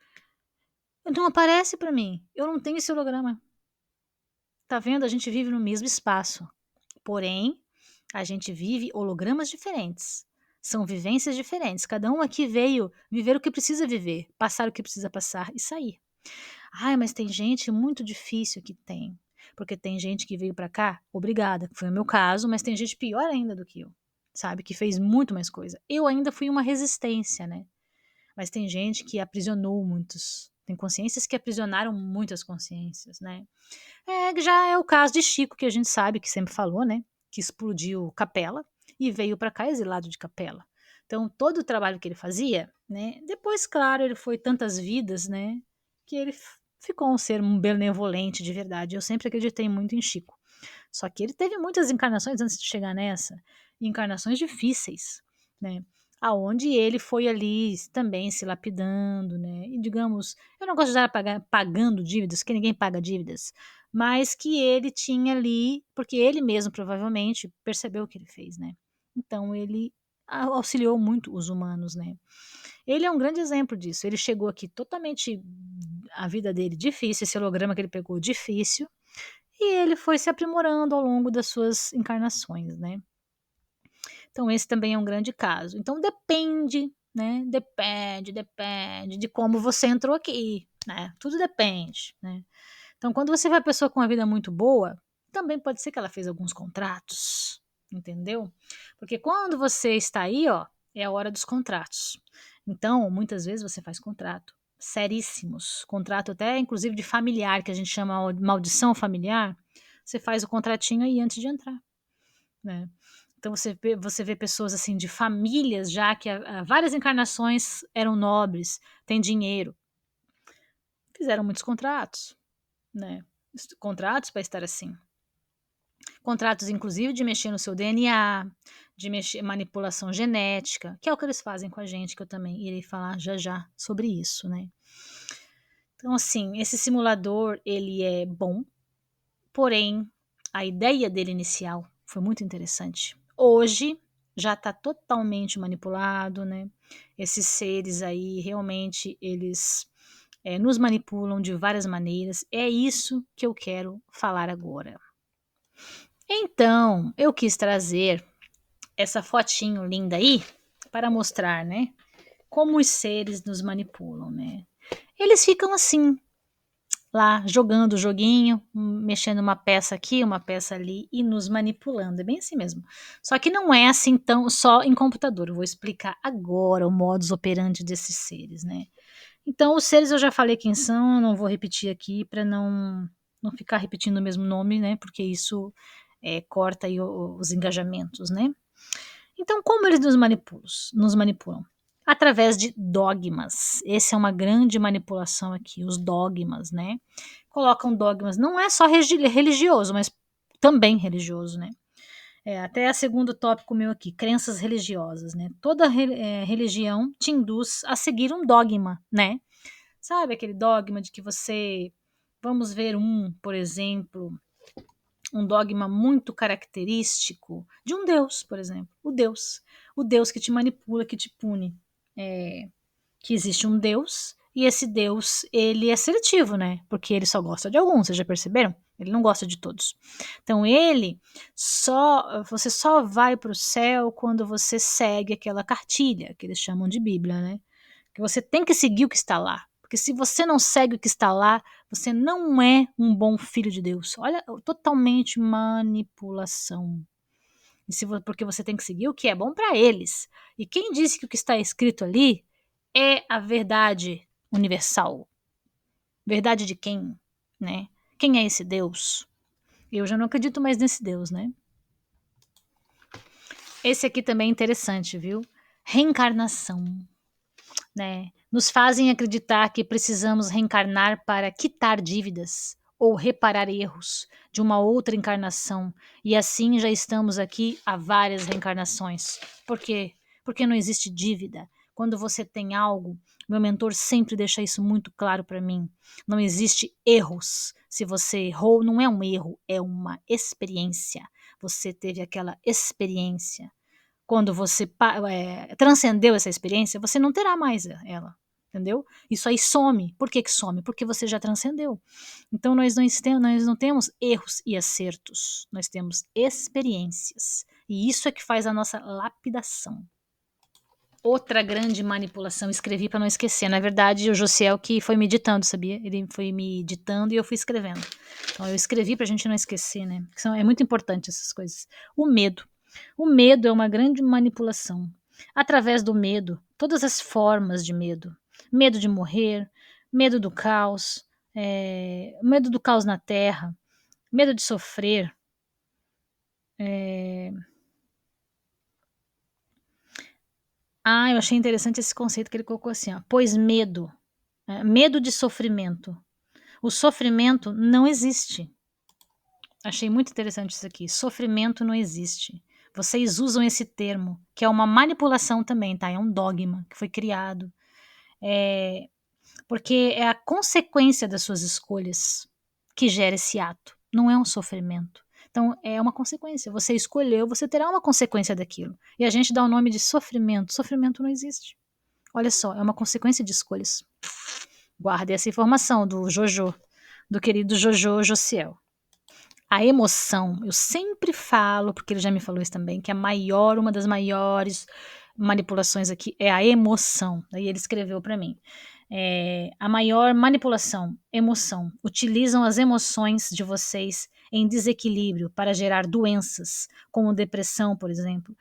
Não aparece para mim. Eu não tenho esse holograma. Tá vendo? A gente vive no mesmo espaço. Porém, a gente vive hologramas diferentes. São vivências diferentes. Cada um aqui veio viver o que precisa viver, passar o que precisa passar e sair. Mas tem gente muito difícil que tem. Porque tem gente que veio pra cá, obrigada, que foi o meu caso, mas tem gente pior ainda do que eu, sabe? Que fez muito mais coisa. Eu ainda fui uma resistência, né? Mas tem gente que aprisionou muitos. Tem consciências que aprisionaram muitas consciências, né? Já é o caso de Chico, que a gente sabe, que sempre falou, né? Que explodiu Capela e veio pra cá exilado de Capela. Então, todo o trabalho que ele fazia, né? Depois, claro, ele foi tantas vidas, né? Que ele ficou um ser benevolente de verdade. Eu sempre acreditei muito em Chico. Só que ele teve muitas encarnações antes de chegar nessa, encarnações difíceis, né? Aonde ele foi ali também se lapidando, né? E digamos, eu não gosto de estar pagando dívidas, que ninguém paga dívidas, mas que ele tinha ali, porque ele mesmo provavelmente percebeu o que ele fez, né? Então ele auxiliou muito os humanos, né? Ele é um grande exemplo disso. Ele chegou aqui totalmente a vida dele difícil, esse holograma que ele pegou difícil, e ele foi se aprimorando ao longo das suas encarnações, né? Então esse também é um grande caso. Então depende, né? Depende de como você entrou aqui, né? Tudo depende, né? Então quando você vê a pessoa com uma vida muito boa, também pode ser que ela fez alguns contratos, entendeu? Porque quando você está aí, ó, é a hora dos contratos. Então, muitas vezes você faz contrato seríssimos, contrato até inclusive de familiar, que a gente chama de maldição familiar. Você faz o contratinho aí antes de entrar, né? Então você vê pessoas assim de famílias já que há várias encarnações eram nobres, têm dinheiro, fizeram muitos contratos, né? Contratos para estar assim. Contratos, inclusive, de mexer no seu DNA, de mexer manipulação genética, que é o que eles fazem com a gente, que eu também irei falar já já sobre isso, né? Então, assim, esse simulador, ele é bom, porém, a ideia dele inicial foi muito interessante. Hoje, já está totalmente manipulado, né? Esses seres aí, realmente, eles nos manipulam de várias maneiras. É isso que eu quero falar agora. Então, eu quis trazer essa fotinho linda aí para mostrar, né? Como os seres nos manipulam, né? Eles ficam assim, lá jogando o joguinho, mexendo uma peça aqui, uma peça ali e nos manipulando. É bem assim mesmo. Só que não é assim tão só em computador. Eu vou explicar agora o modus operandi desses seres, né? Então, os seres eu já falei quem são, eu não vou repetir aqui para não ficar repetindo o mesmo nome, né? Porque isso corta aí os engajamentos, né? Então, como eles nos manipulam? Através de dogmas. Essa é uma grande manipulação aqui, os dogmas, né? Colocam dogmas, não é só religioso, mas também religioso, né? Até a segundo tópico meu aqui, crenças religiosas, né? Toda religião te induz a seguir um dogma, né? Sabe aquele dogma de que você, vamos ver por exemplo, um dogma muito característico de um Deus, por exemplo, o Deus que te manipula, que te pune. que existe um Deus, e esse Deus, ele é seletivo, né? Porque ele só gosta de alguns, vocês já perceberam? Ele não gosta de todos. Então você só vai para o céu quando você segue aquela cartilha que eles chamam de Bíblia, né? Que você tem que seguir o que está lá. Porque se você não segue o que está lá, você não é um bom filho de Deus. Olha, totalmente manipulação. Porque você tem que seguir o que é bom para eles. E quem disse que o que está escrito ali é a verdade universal? Verdade de quem, né? Quem é esse Deus? Eu já não acredito mais nesse Deus, né? Esse aqui também é interessante, viu? Reencarnação, né? Nos fazem acreditar que precisamos reencarnar para quitar dívidas ou reparar erros de uma outra encarnação, e assim já estamos aqui há várias reencarnações. Por quê? Porque não existe dívida. Quando você tem algo, meu mentor sempre deixa isso muito claro para mim. Não existe erros. Se você errou, não é um erro, é uma experiência. Você teve aquela experiência. Quando você transcendeu essa experiência, você não terá mais ela, entendeu? Isso aí some. Por que some? Porque você já transcendeu. Então nós não temos erros e acertos, nós temos experiências. E isso é que faz a nossa lapidação. Outra grande manipulação, escrevi para não esquecer. Na verdade, o Josiel que foi me ditando, sabia? Ele foi me ditando e eu fui escrevendo. Então eu escrevi para a gente não esquecer, né? É muito importante essas coisas. O medo. O medo é uma grande manipulação. Através do medo, todas as formas de medo. Medo de morrer, medo do caos, medo do caos na terra, medo de sofrer. Eu achei interessante esse conceito que ele colocou assim, ó, pois medo, medo de sofrimento. O sofrimento não existe. Achei muito interessante isso aqui. Sofrimento não existe. Vocês usam esse termo, que é uma manipulação também, tá? É um dogma que foi criado. Porque é a consequência das suas escolhas que gera esse ato. Não é um sofrimento. Então, é uma consequência. Você escolheu, você terá uma consequência daquilo. E a gente dá o nome de sofrimento. Sofrimento não existe. Olha só, é uma consequência de escolhas. Guarde essa informação do Jojo, do querido Jojo Josiel. A emoção, eu sempre falo, porque ele já me falou isso também, que uma das maiores manipulações aqui é a emoção. Aí ele escreveu para mim. A maior manipulação, emoção. Utilizam as emoções de vocês em desequilíbrio para gerar doenças, como depressão, por exemplo.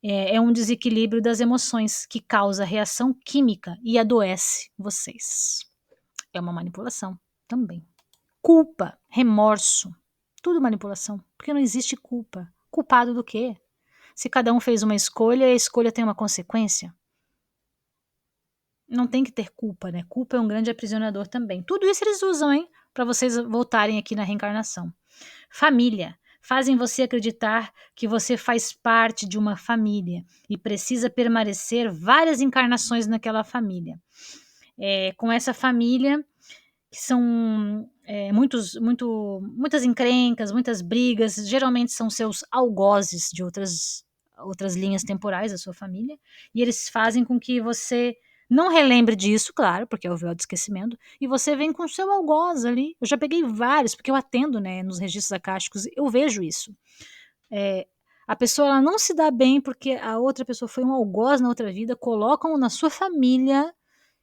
É um desequilíbrio das emoções que causa reação química e adoece vocês. É uma manipulação também. Culpa, remorso, tudo manipulação, porque não existe culpa. Culpado do quê? Se cada um fez uma escolha, a escolha tem uma consequência. Não tem que ter culpa, né? Culpa é um grande aprisionador também. Tudo isso eles usam, hein? Para vocês voltarem aqui na reencarnação. Família. Fazem você acreditar que você faz parte de uma família e precisa permanecer várias encarnações naquela família. Com essa família, que são muitas encrencas, muitas brigas, geralmente são seus algozes de outras linhas temporais da sua família, e eles fazem com que você não relembre disso, claro, porque é o véu do esquecimento, e você vem com o seu algoz ali. Eu já peguei vários, porque eu atendo, né, nos registros acásticos, eu vejo isso. A pessoa ela não se dá bem porque a outra pessoa foi um algoz na outra vida, colocam na sua família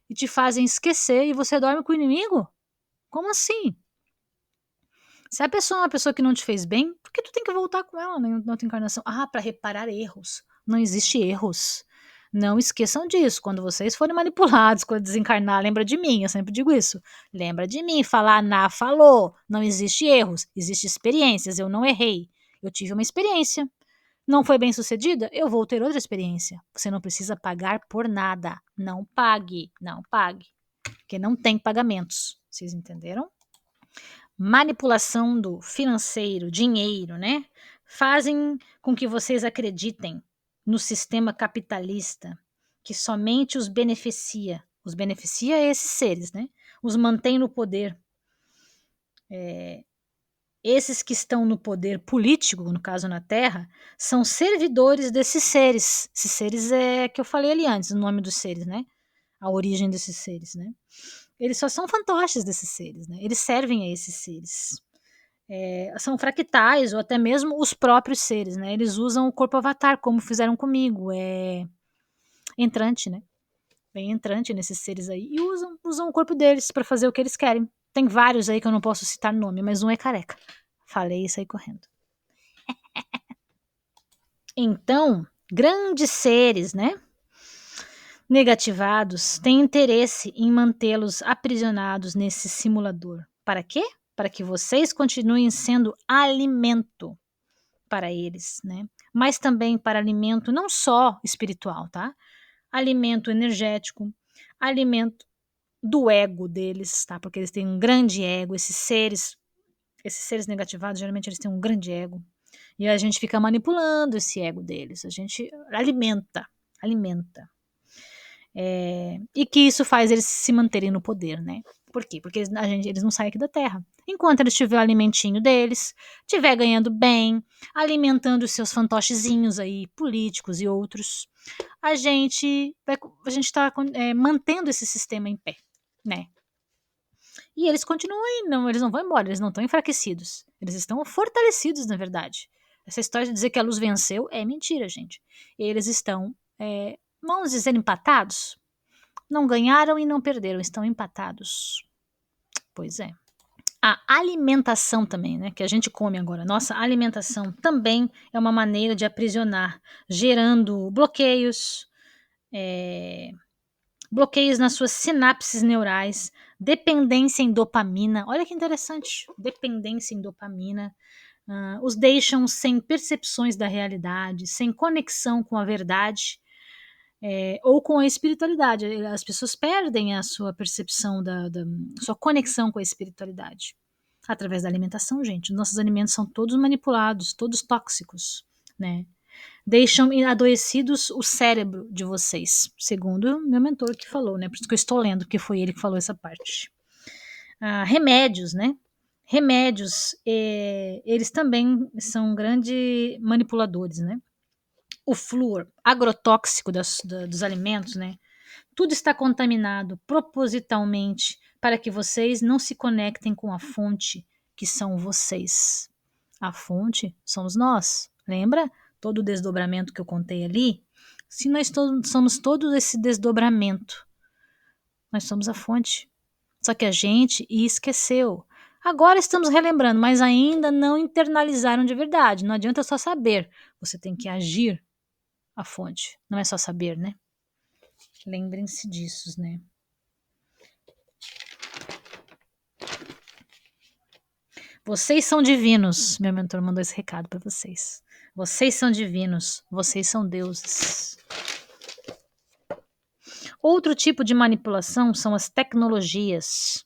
e te fazem esquecer, e você dorme com o inimigo? Como assim? Se a pessoa é uma pessoa que não te fez bem, por que tu tem que voltar com ela na outra encarnação? Para reparar erros. Não existe erros. Não esqueçam disso. Quando vocês forem manipulados, quando desencarnar, lembra de mim. Eu sempre digo isso. Lembra de mim. Falar, falou. Não existe erros. Existem experiências. Eu não errei. Eu tive uma experiência. Não foi bem sucedida? Eu vou ter outra experiência. Você não precisa pagar por nada. Não pague. Não pague. Porque não tem pagamentos. Vocês entenderam? Manipulação do financeiro, dinheiro, né? Fazem com que vocês acreditem no sistema capitalista que somente os beneficia esses seres, né? Os mantém no poder. Esses que estão no poder político, no caso na Terra, são servidores desses seres. Esses seres é que eu falei ali antes, o nome dos seres, né? A origem desses seres, né? Eles só são fantoches desses seres, né? Eles servem a esses seres. São fractais ou até mesmo os próprios seres, né? Eles usam o corpo avatar, como fizeram comigo. É entrante, né? Bem entrante nesses seres aí. E usam o corpo deles para fazer o que eles querem. Tem vários aí que eu não posso citar nome, mas um é careca. Falei isso aí correndo. Então, grandes seres, né? Negativados têm interesse em mantê-los aprisionados nesse simulador. Para quê? Para que vocês continuem sendo alimento para eles, né? Mas também para alimento não só espiritual, tá? Alimento energético, alimento do ego deles, tá? Porque eles têm um grande ego, esses seres negativados, geralmente eles têm um grande ego. E a gente fica manipulando esse ego deles, a gente alimenta. E que isso faz eles se manterem no poder, né? Por quê? Porque eles não saem aqui da Terra. Enquanto eles tiverem o alimentinho deles, estiver ganhando bem, alimentando os seus fantochezinhos aí, políticos e outros, a gente está mantendo esse sistema em pé, né? E eles continuam aí, não, eles não vão embora, eles não estão enfraquecidos. Eles estão fortalecidos, na verdade. Essa história de dizer que a luz venceu é mentira, gente. Eles estão, vamos dizer, empatados. Não ganharam e não perderam, estão empatados. Pois é. A alimentação também, né, que a gente come agora. Nossa alimentação também é uma maneira de aprisionar, gerando bloqueios nas suas sinapses neurais, dependência em dopamina. Olha que interessante, dependência em dopamina. Os deixam sem percepções da realidade, sem conexão com a verdade. Ou com a espiritualidade. As pessoas perdem a sua percepção da sua conexão com a espiritualidade. Através da alimentação, gente. Nossos alimentos são todos manipulados, todos tóxicos, né? Deixam adoecidos o cérebro de vocês, segundo o meu mentor que falou, né? Por isso que eu estou lendo, porque foi ele que falou essa parte. Remédios, né? Remédios, eles também são grandes manipuladores, né? O flúor agrotóxico dos alimentos, né? Tudo está contaminado propositalmente para que vocês não se conectem com a fonte, que são vocês. A fonte somos nós. Lembra? Todo o desdobramento que eu contei ali? Se nós somos todo esse desdobramento, nós somos a fonte. Só que a gente esqueceu. Agora estamos relembrando, mas ainda não internalizaram de verdade. Não adianta só saber. Você tem que agir a fonte. Não é só saber, né? Lembrem-se disso, né? Vocês são divinos. Meu mentor mandou esse recado para vocês. Vocês são divinos. Vocês são deuses. Outro tipo de manipulação são as tecnologias.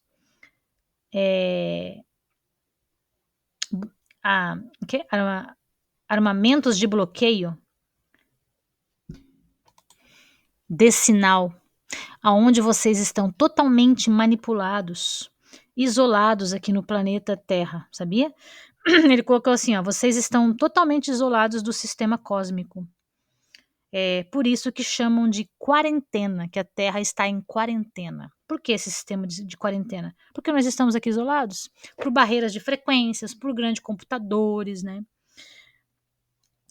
Armamentos de bloqueio de sinal, aonde vocês estão totalmente manipulados, isolados aqui no planeta Terra, sabia? Ele colocou assim, ó, vocês estão totalmente isolados do sistema cósmico. É por isso que chamam de quarentena, que a Terra está em quarentena. Por que esse sistema de quarentena? Porque nós estamos aqui isolados por barreiras de frequências, por grandes computadores, né?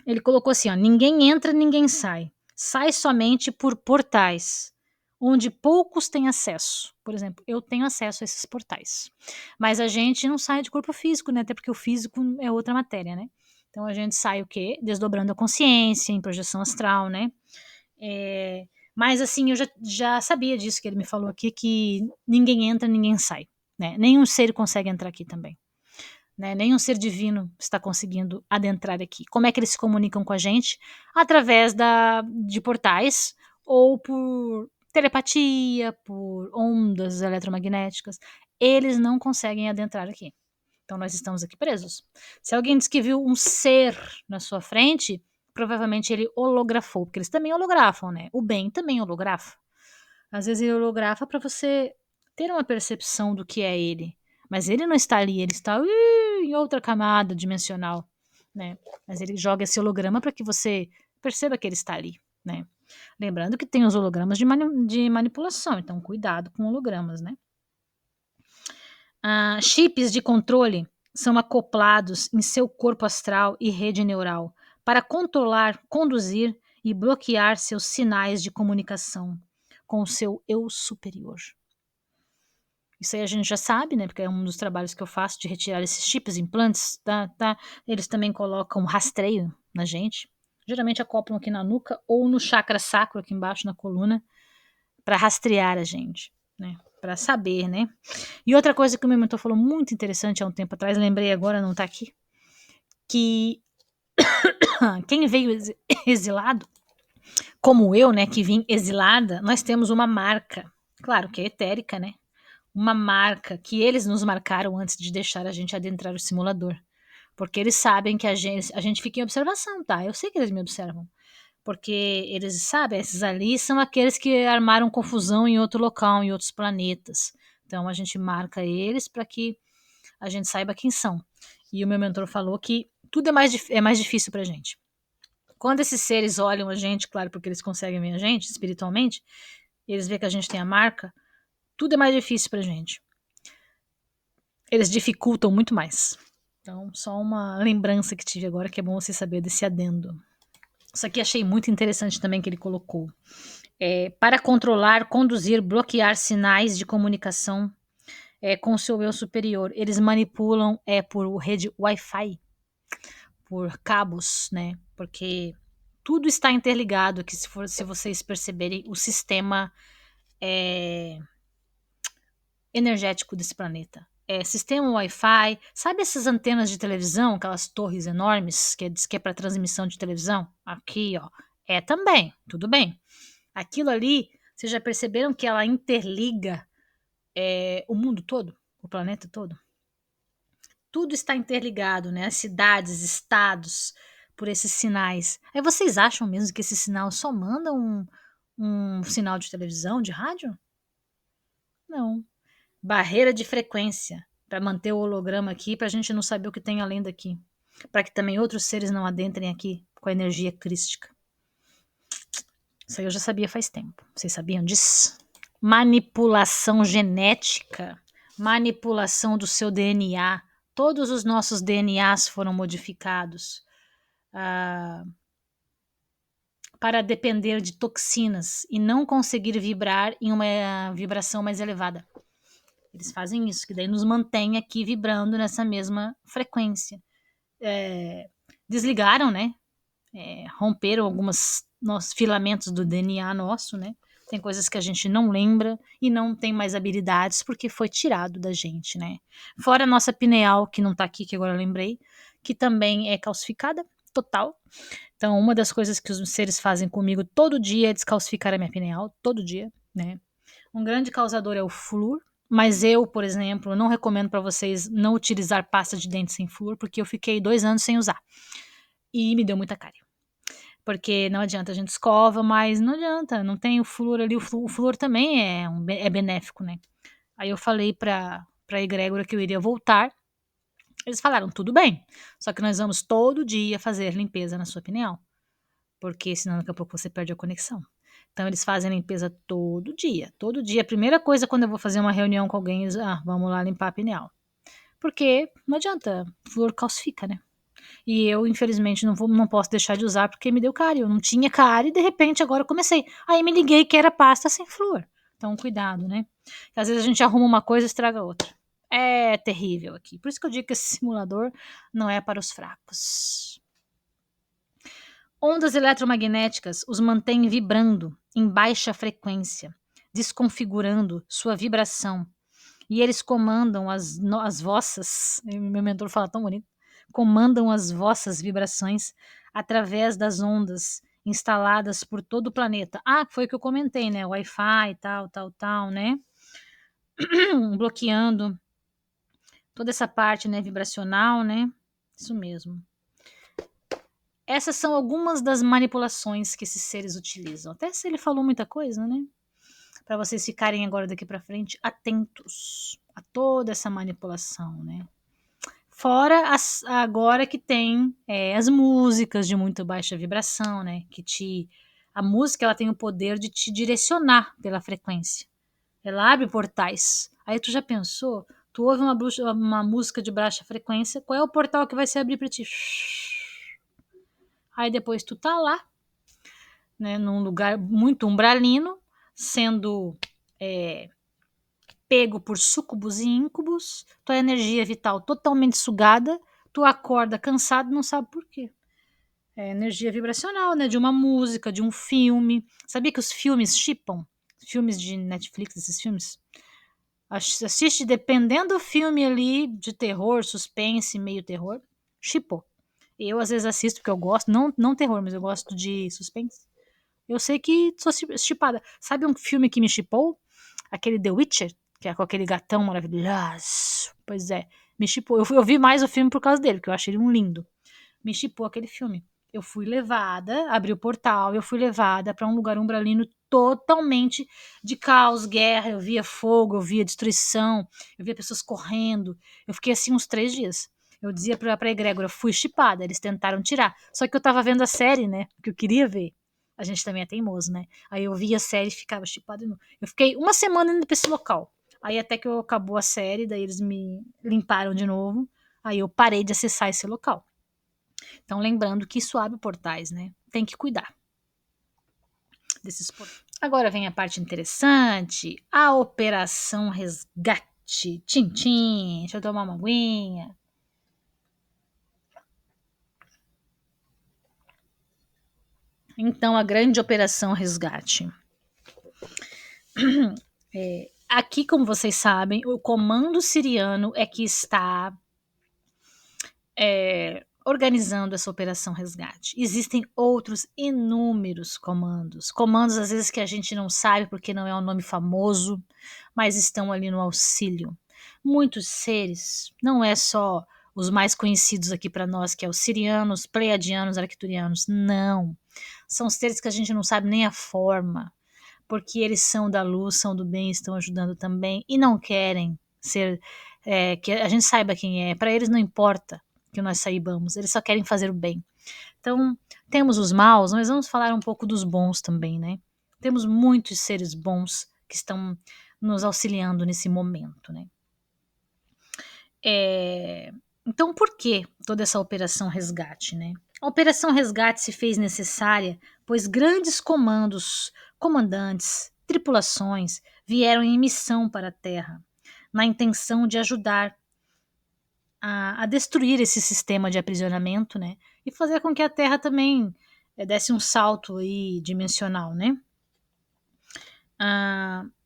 Ele colocou assim, ó, ninguém entra, ninguém sai. Sai somente por portais, onde poucos têm acesso. Por exemplo, eu tenho acesso a esses portais. Mas a gente não sai de corpo físico, né? Até porque o físico é outra matéria, né? Então a gente sai o quê? Desdobrando a consciência, em projeção astral, né? Mas assim, eu já sabia disso que ele me falou aqui, que ninguém entra, ninguém sai. Né? Nenhum ser consegue entrar aqui também. Né? Nenhum ser divino está conseguindo adentrar aqui. Como é que eles se comunicam com a gente? Através de portais ou por telepatia, por ondas eletromagnéticas. Eles não conseguem adentrar aqui. Então nós estamos aqui presos. Se alguém diz que viu um ser na sua frente, provavelmente ele holografou, porque eles também holografam, né? O bem também holografa. Às vezes ele holografa para você ter uma percepção do que é ele, Mas ele não está ali, ele está em outra camada dimensional, né? Mas ele joga esse holograma para que você perceba que ele está ali, né? Lembrando que tem os hologramas de manipulação, então cuidado com hologramas, né? Chips de controle são acoplados em seu corpo astral e rede neural para controlar, conduzir e bloquear seus sinais de comunicação com o seu eu superior. Isso aí a gente já sabe, né? Porque é um dos trabalhos que eu faço de retirar esses chips, implantes, tá? Eles também colocam rastreio na gente. Geralmente acoplam aqui na nuca ou no chakra sacro, aqui embaixo na coluna, para rastrear a gente, né? Para saber, né? E outra coisa que o meu mentor falou muito interessante há um tempo atrás, lembrei agora, não tá aqui, que quem veio exilado, como eu, né, que vim exilada, nós temos uma marca, claro que é etérica, né? Uma marca que eles nos marcaram antes de deixar a gente adentrar o simulador. Porque eles sabem que a gente fica em observação, tá? Eu sei que eles me observam. Porque eles sabem, esses ali são aqueles que armaram confusão em outro local, em outros planetas. Então a gente marca eles para que a gente saiba quem são. E o meu mentor falou que tudo é mais difícil pra gente. Quando esses seres olham a gente, claro, porque eles conseguem ver a gente espiritualmente, eles veem que a gente tem a marca, tudo é mais difícil pra gente. Eles dificultam muito mais. Então, só uma lembrança que tive agora, que é bom você saber desse adendo. Isso aqui achei muito interessante também que ele colocou. Para controlar, conduzir, bloquear sinais de comunicação com o seu eu superior. Eles manipulam por rede Wi-Fi, por cabos, né? Porque tudo está interligado, que se vocês perceberem, o sistema energético desse planeta. Sistema Wi-Fi, sabe essas antenas de televisão, aquelas torres enormes que diz que é para transmissão de televisão? Aqui, ó, também, tudo bem. Aquilo ali, vocês já perceberam que ela interliga o mundo todo, o planeta todo? Tudo está interligado, né? As cidades, estados, por esses sinais. Aí vocês acham mesmo que esse sinal só manda um sinal de televisão, de rádio? Não. Barreira de frequência, para manter o holograma aqui, para a gente não saber o que tem além daqui. Para que também outros seres não adentrem aqui com a energia crística. Isso aí eu já sabia faz tempo. Vocês sabiam disso? Manipulação genética, manipulação do seu DNA. Todos os nossos DNAs foram modificados para depender de toxinas e não conseguir vibrar em uma vibração mais elevada. Eles fazem isso, que daí nos mantém aqui vibrando nessa mesma frequência. Desligaram, né? Romperam alguns filamentos do DNA nosso, né? Tem coisas que a gente não lembra e não tem mais habilidades porque foi tirado da gente, né? Fora a nossa pineal, que não tá aqui, que agora eu lembrei, que também é calcificada, total. Então, uma das coisas que os seres fazem comigo todo dia é descalcificar a minha pineal, todo dia, né? Um grande causador é o flúor, mas eu, por exemplo, não recomendo para vocês não utilizar pasta de dente sem flúor, porque eu fiquei 2 anos sem usar. E me deu muita cárie. Porque não adianta, a gente escova, mas não adianta, não tem o flúor ali, o flúor também é benéfico, né? Aí eu falei pra egrégora que eu iria voltar, eles falaram, tudo bem, só que nós vamos todo dia fazer limpeza na sua pineal, porque senão daqui a pouco você perde a conexão. Então eles fazem a limpeza todo dia, todo dia. A primeira coisa quando eu vou fazer uma reunião com alguém, eles, vamos lá limpar a pineal. Porque não adianta, o flúor calcifica, né? E eu, infelizmente, não posso deixar de usar porque me deu cárie. Eu não tinha cárie e, de repente, agora eu comecei. Aí me liguei que era pasta sem flúor. Então, cuidado, né? Porque às vezes a gente arruma uma coisa e estraga outra. É terrível aqui. Por isso que eu digo que esse simulador não é para os fracos. Ondas eletromagnéticas os mantêm vibrando em baixa frequência, desconfigurando sua vibração. E eles comandam as vossas, meu mentor fala tão bonito, comandam as vossas vibrações através das ondas instaladas por todo o planeta. Foi o que eu comentei, né? Wi-Fi, tal, né? Bloqueando toda essa parte, né, vibracional, né? Isso mesmo. Essas são algumas das manipulações que esses seres utilizam. Até se ele falou muita coisa, né? Para vocês ficarem agora daqui para frente atentos. a toda essa manipulação, né? Fora agora que tem as músicas de muito baixa vibração, né? A música ela tem o poder de te direcionar pela frequência. Ela abre portais. Aí tu já pensou? Tu ouve uma música de baixa frequência, qual é o portal que vai se abrir para ti? Aí depois tu tá lá, né, num lugar muito umbralino, sendo pego por sucubus e íncubos, tua energia vital totalmente sugada, tu acorda cansado e não sabe por quê. É energia vibracional, né, de uma música, de um filme. Sabia que os filmes shippam? Filmes de Netflix, esses filmes? Assiste dependendo do filme ali, de terror, suspense, meio terror, shippou. Eu às vezes assisto porque eu gosto, não terror, mas eu gosto de suspense. Eu sei que sou chipada. Sabe um filme que me chipou? Aquele The Witcher, que é com aquele gatão maravilhoso. Pois é, me chipou. Eu vi mais o filme por causa dele, porque eu achei ele um lindo. Me chipou aquele filme. Eu fui levada, abri o portal, eu fui levada para um lugar umbralino totalmente de caos, guerra. Eu via fogo, eu via destruição, eu via pessoas correndo. Eu fiquei assim uns 3 dias. Eu dizia pra egrégora, fui chipada. Eles tentaram tirar. Só que eu tava vendo a série, né? Que eu queria ver. A gente também é teimoso, né? Aí eu via a série e ficava chipada. Eu fiquei uma semana indo pra esse local. Aí até que acabou a série, daí eles me limparam de novo. Aí eu parei de acessar esse local. Então, lembrando que isso abre portais, né? Tem que cuidar desses portais. Agora vem a parte interessante, a Operação Resgate. Tchim, tchim, deixa eu tomar uma aguinha. Então, a grande Operação Resgate. Aqui, como vocês sabem, o comando siriano é que está organizando essa Operação Resgate. Existem outros inúmeros comandos. Comandos, às vezes, que a gente não sabe porque não é um nome famoso, mas estão ali no auxílio. Muitos seres, não é só os mais conhecidos aqui para nós, que é os sirianos, pleiadianos, arcturianos. Não. São seres que a gente não sabe nem a forma, porque eles são da luz, são do bem, estão ajudando também e não querem ser que a gente saiba quem é. Para eles não importa que nós saibamos, eles só querem fazer o bem. Então, temos os maus, mas vamos falar um pouco dos bons também, né? Temos muitos seres bons que estão nos auxiliando nesse momento, né? Então, por que toda essa operação resgate, né? A operação resgate se fez necessária, pois grandes comandantes, tripulações vieram em missão para a Terra, na intenção de ajudar a destruir esse sistema de aprisionamento, né? E fazer com que a Terra também desse um salto aí dimensional, né?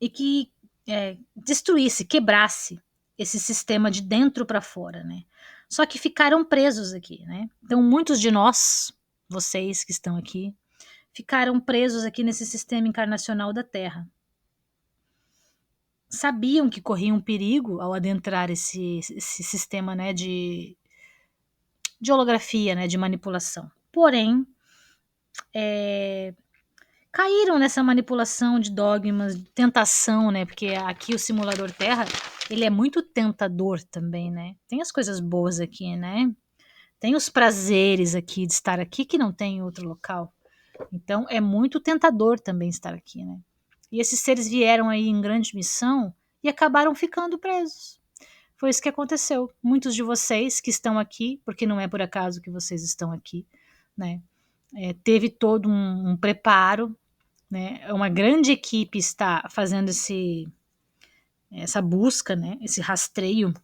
E que destruísse, quebrasse esse sistema de dentro para fora, né? Só que ficaram presos aqui, né? Então muitos de nós, vocês que estão aqui, ficaram presos aqui nesse sistema encarnacional da Terra. Sabiam que corriam perigo ao adentrar esse sistema, né, de holografia, né, de manipulação. Porém, caíram nessa manipulação de dogmas, de tentação, né? Porque aqui o simulador Terra, ele é muito tentador também, né? Tem as coisas boas aqui, né? Tem os prazeres aqui de estar aqui que não tem em outro local. Então é muito tentador também estar aqui, né? E esses seres vieram aí em grande missão e acabaram ficando presos. Foi isso que aconteceu. Muitos de vocês que estão aqui, porque não é por acaso que vocês estão aqui, né? Teve todo um preparo, né? Uma grande equipe está fazendo essa busca, né? Esse rastreio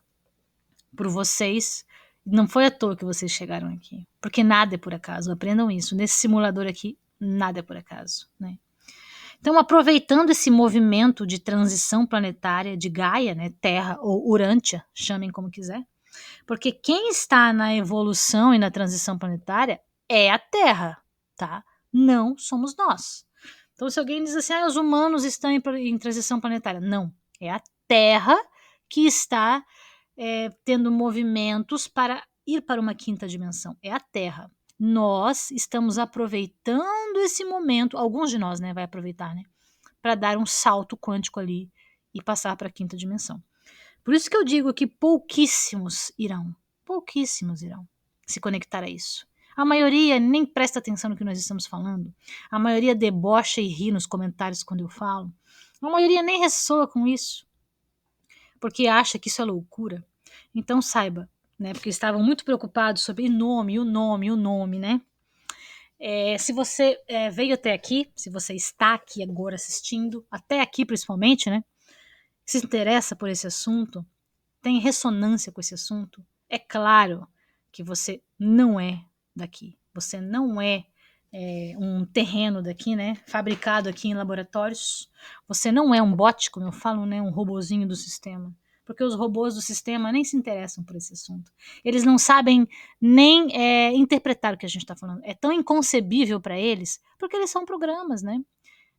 por vocês. Não foi à toa que vocês chegaram aqui, porque nada é por acaso. Aprendam isso. Nesse simulador aqui, nada é por acaso, né? Então, aproveitando esse movimento de transição planetária de Gaia, né, Terra ou Urântia, chamem como quiser, porque quem está na evolução e na transição planetária é a Terra, tá? Não somos nós. Então, se alguém diz assim, os humanos estão em transição planetária, não. É a Terra que está tendo movimentos para ir para uma quinta dimensão. É a Terra. Nós estamos aproveitando esse momento, alguns de nós, né, vai aproveitar, né, para dar um salto quântico ali e passar para a quinta dimensão. Por isso que eu digo que pouquíssimos irão se conectar a isso. A maioria nem presta atenção no que nós estamos falando. A maioria debocha e ri nos comentários quando eu falo. A maioria nem ressoa com isso, porque acha que isso é loucura. Então saiba, né? Porque estavam muito preocupados sobre o nome, né? Se você veio até aqui, se você está aqui agora assistindo, até aqui principalmente, né? Se interessa por esse assunto, tem ressonância com esse assunto, é claro que você não é daqui. Você não é, um terreno daqui, né? Fabricado aqui em laboratórios. Você não é um bot, como eu falo, né? Um robozinho do sistema. Porque os robôs do sistema nem se interessam por esse assunto. Eles não sabem nem interpretar o que a gente está falando. É tão inconcebível para eles, porque eles são programas, né?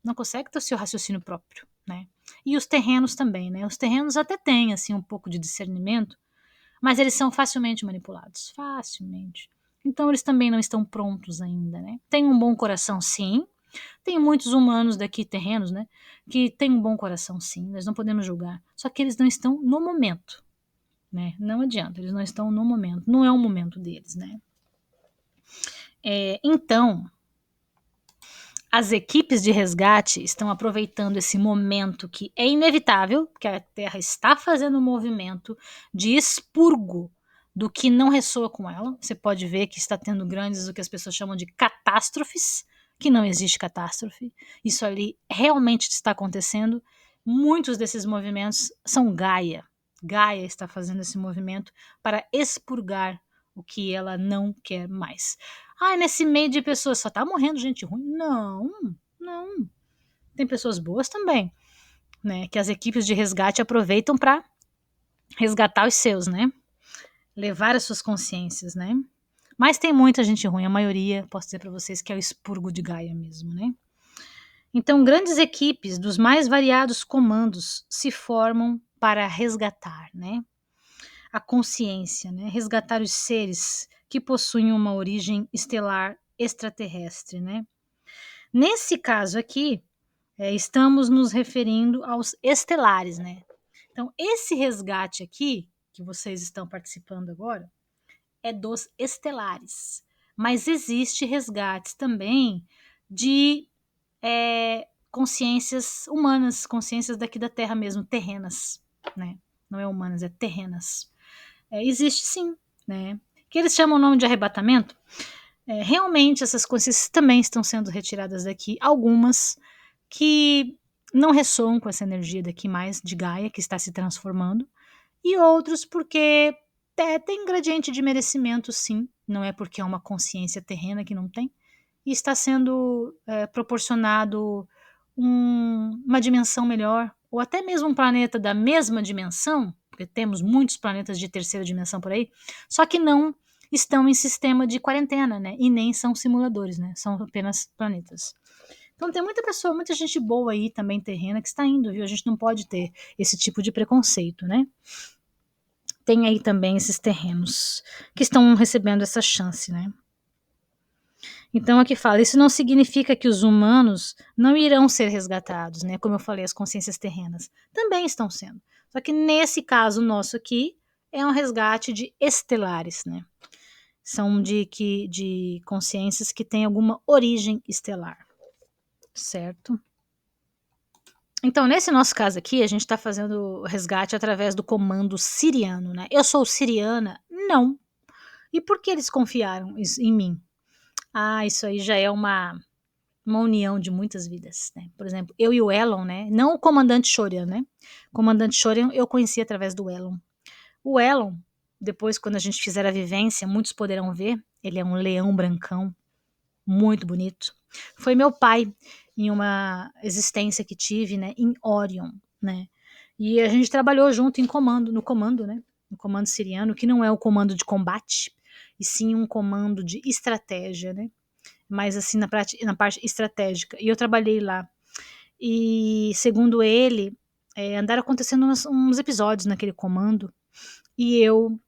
Não consegue ter o seu raciocínio próprio, né? E os terrenos também, né? Os terrenos até têm, assim, um pouco de discernimento, mas eles são facilmente manipulados, facilmente. Então eles também não estão prontos ainda, né? Tem um bom coração, sim. Tem muitos humanos daqui, terrenos, né? Que têm um bom coração, sim. Nós não podemos julgar. Só que eles não estão no momento, né? Não adianta, eles não estão no momento. Não é o momento deles, né? Então, as equipes de resgate estão aproveitando esse momento que é inevitável, que a Terra está fazendo um movimento de expurgo do que não ressoa com ela. Você pode ver que está tendo grandes, o que as pessoas chamam de catástrofes, que não existe catástrofe. Isso ali realmente está acontecendo. Muitos desses movimentos são Gaia. Gaia está fazendo esse movimento para expurgar o que ela não quer mais. Nesse meio de pessoas só tá morrendo gente ruim. Não, não. Tem pessoas boas também, né? Que as equipes de resgate aproveitam para resgatar os seus, né? Levar as suas consciências, né? Mas tem muita gente ruim, a maioria, posso dizer para vocês que é o expurgo de Gaia mesmo, né? Então, grandes equipes dos mais variados comandos se formam para resgatar, né? A consciência, né? Resgatar os seres que possuem uma origem estelar extraterrestre, né? Nesse caso aqui, estamos nos referindo aos estelares, né? Então, esse resgate aqui, que vocês estão participando agora, é dos estelares. Mas existe resgates também de consciências humanas, consciências daqui da Terra mesmo, terrenas, né? Não é humanas, é terrenas. Existe sim, né? Que eles chamam o nome de arrebatamento. Realmente essas consciências também estão sendo retiradas daqui, algumas que não ressoam com essa energia daqui mais de Gaia, que está se transformando, e outros porque tem ingrediente de merecimento, sim, não é porque é uma consciência terrena que não tem, e está sendo proporcionado uma dimensão melhor, ou até mesmo um planeta da mesma dimensão, porque temos muitos planetas de terceira dimensão por aí, só que não estão em sistema de quarentena, né? E nem são simuladores, né? São apenas planetas. Então tem muita pessoa, muita gente boa aí também terrena que está indo, viu? A gente não pode ter esse tipo de preconceito, né? Tem aí também esses terrenos que estão recebendo essa chance, né? Então aqui fala, isso não significa que os humanos não irão ser resgatados, né? Como eu falei, as consciências terrenas também estão sendo. Só que nesse caso nosso aqui é um resgate de estelares, né? São de consciências que têm alguma origem estelar, certo? Então, nesse nosso caso aqui, a gente está fazendo o resgate através do comando siriano, né? Eu sou siriana? Não. E por que eles confiaram em mim? Isso aí já é uma união de muitas vidas, né? Por exemplo, eu e o Elon, né? Não o comandante Shorian, né? O comandante Shorian eu conheci através do Elon. O Elon, depois quando a gente fizer a vivência, muitos poderão ver, ele é um leão brancão, muito bonito. Foi meu pai em uma existência que tive, né? Em Orion, né? E a gente trabalhou junto no comando, né? No comando siriano, que não é o comando de combate, e sim um comando de estratégia, né? Mas assim, na parte estratégica. E eu trabalhei lá. E, segundo ele, andaram acontecendo uns episódios naquele comando, e eu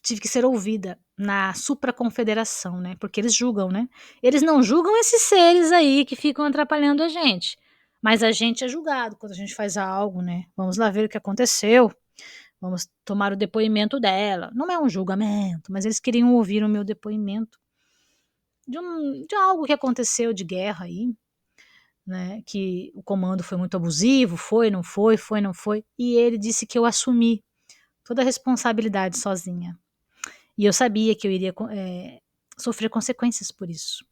tive que ser ouvida na supraconfederação, né? Porque eles julgam, né? Eles não julgam esses seres aí que ficam atrapalhando a gente. Mas a gente é julgado quando a gente faz algo, né? Vamos lá ver o que aconteceu. Vamos tomar o depoimento dela. Não é um julgamento, mas eles queriam ouvir o meu depoimento de algo que aconteceu de guerra aí, né? Que o comando foi muito abusivo, foi, não foi, foi, não foi. E ele disse que eu assumi toda a responsabilidade sozinha. E eu sabia que eu iria sofrer consequências por isso.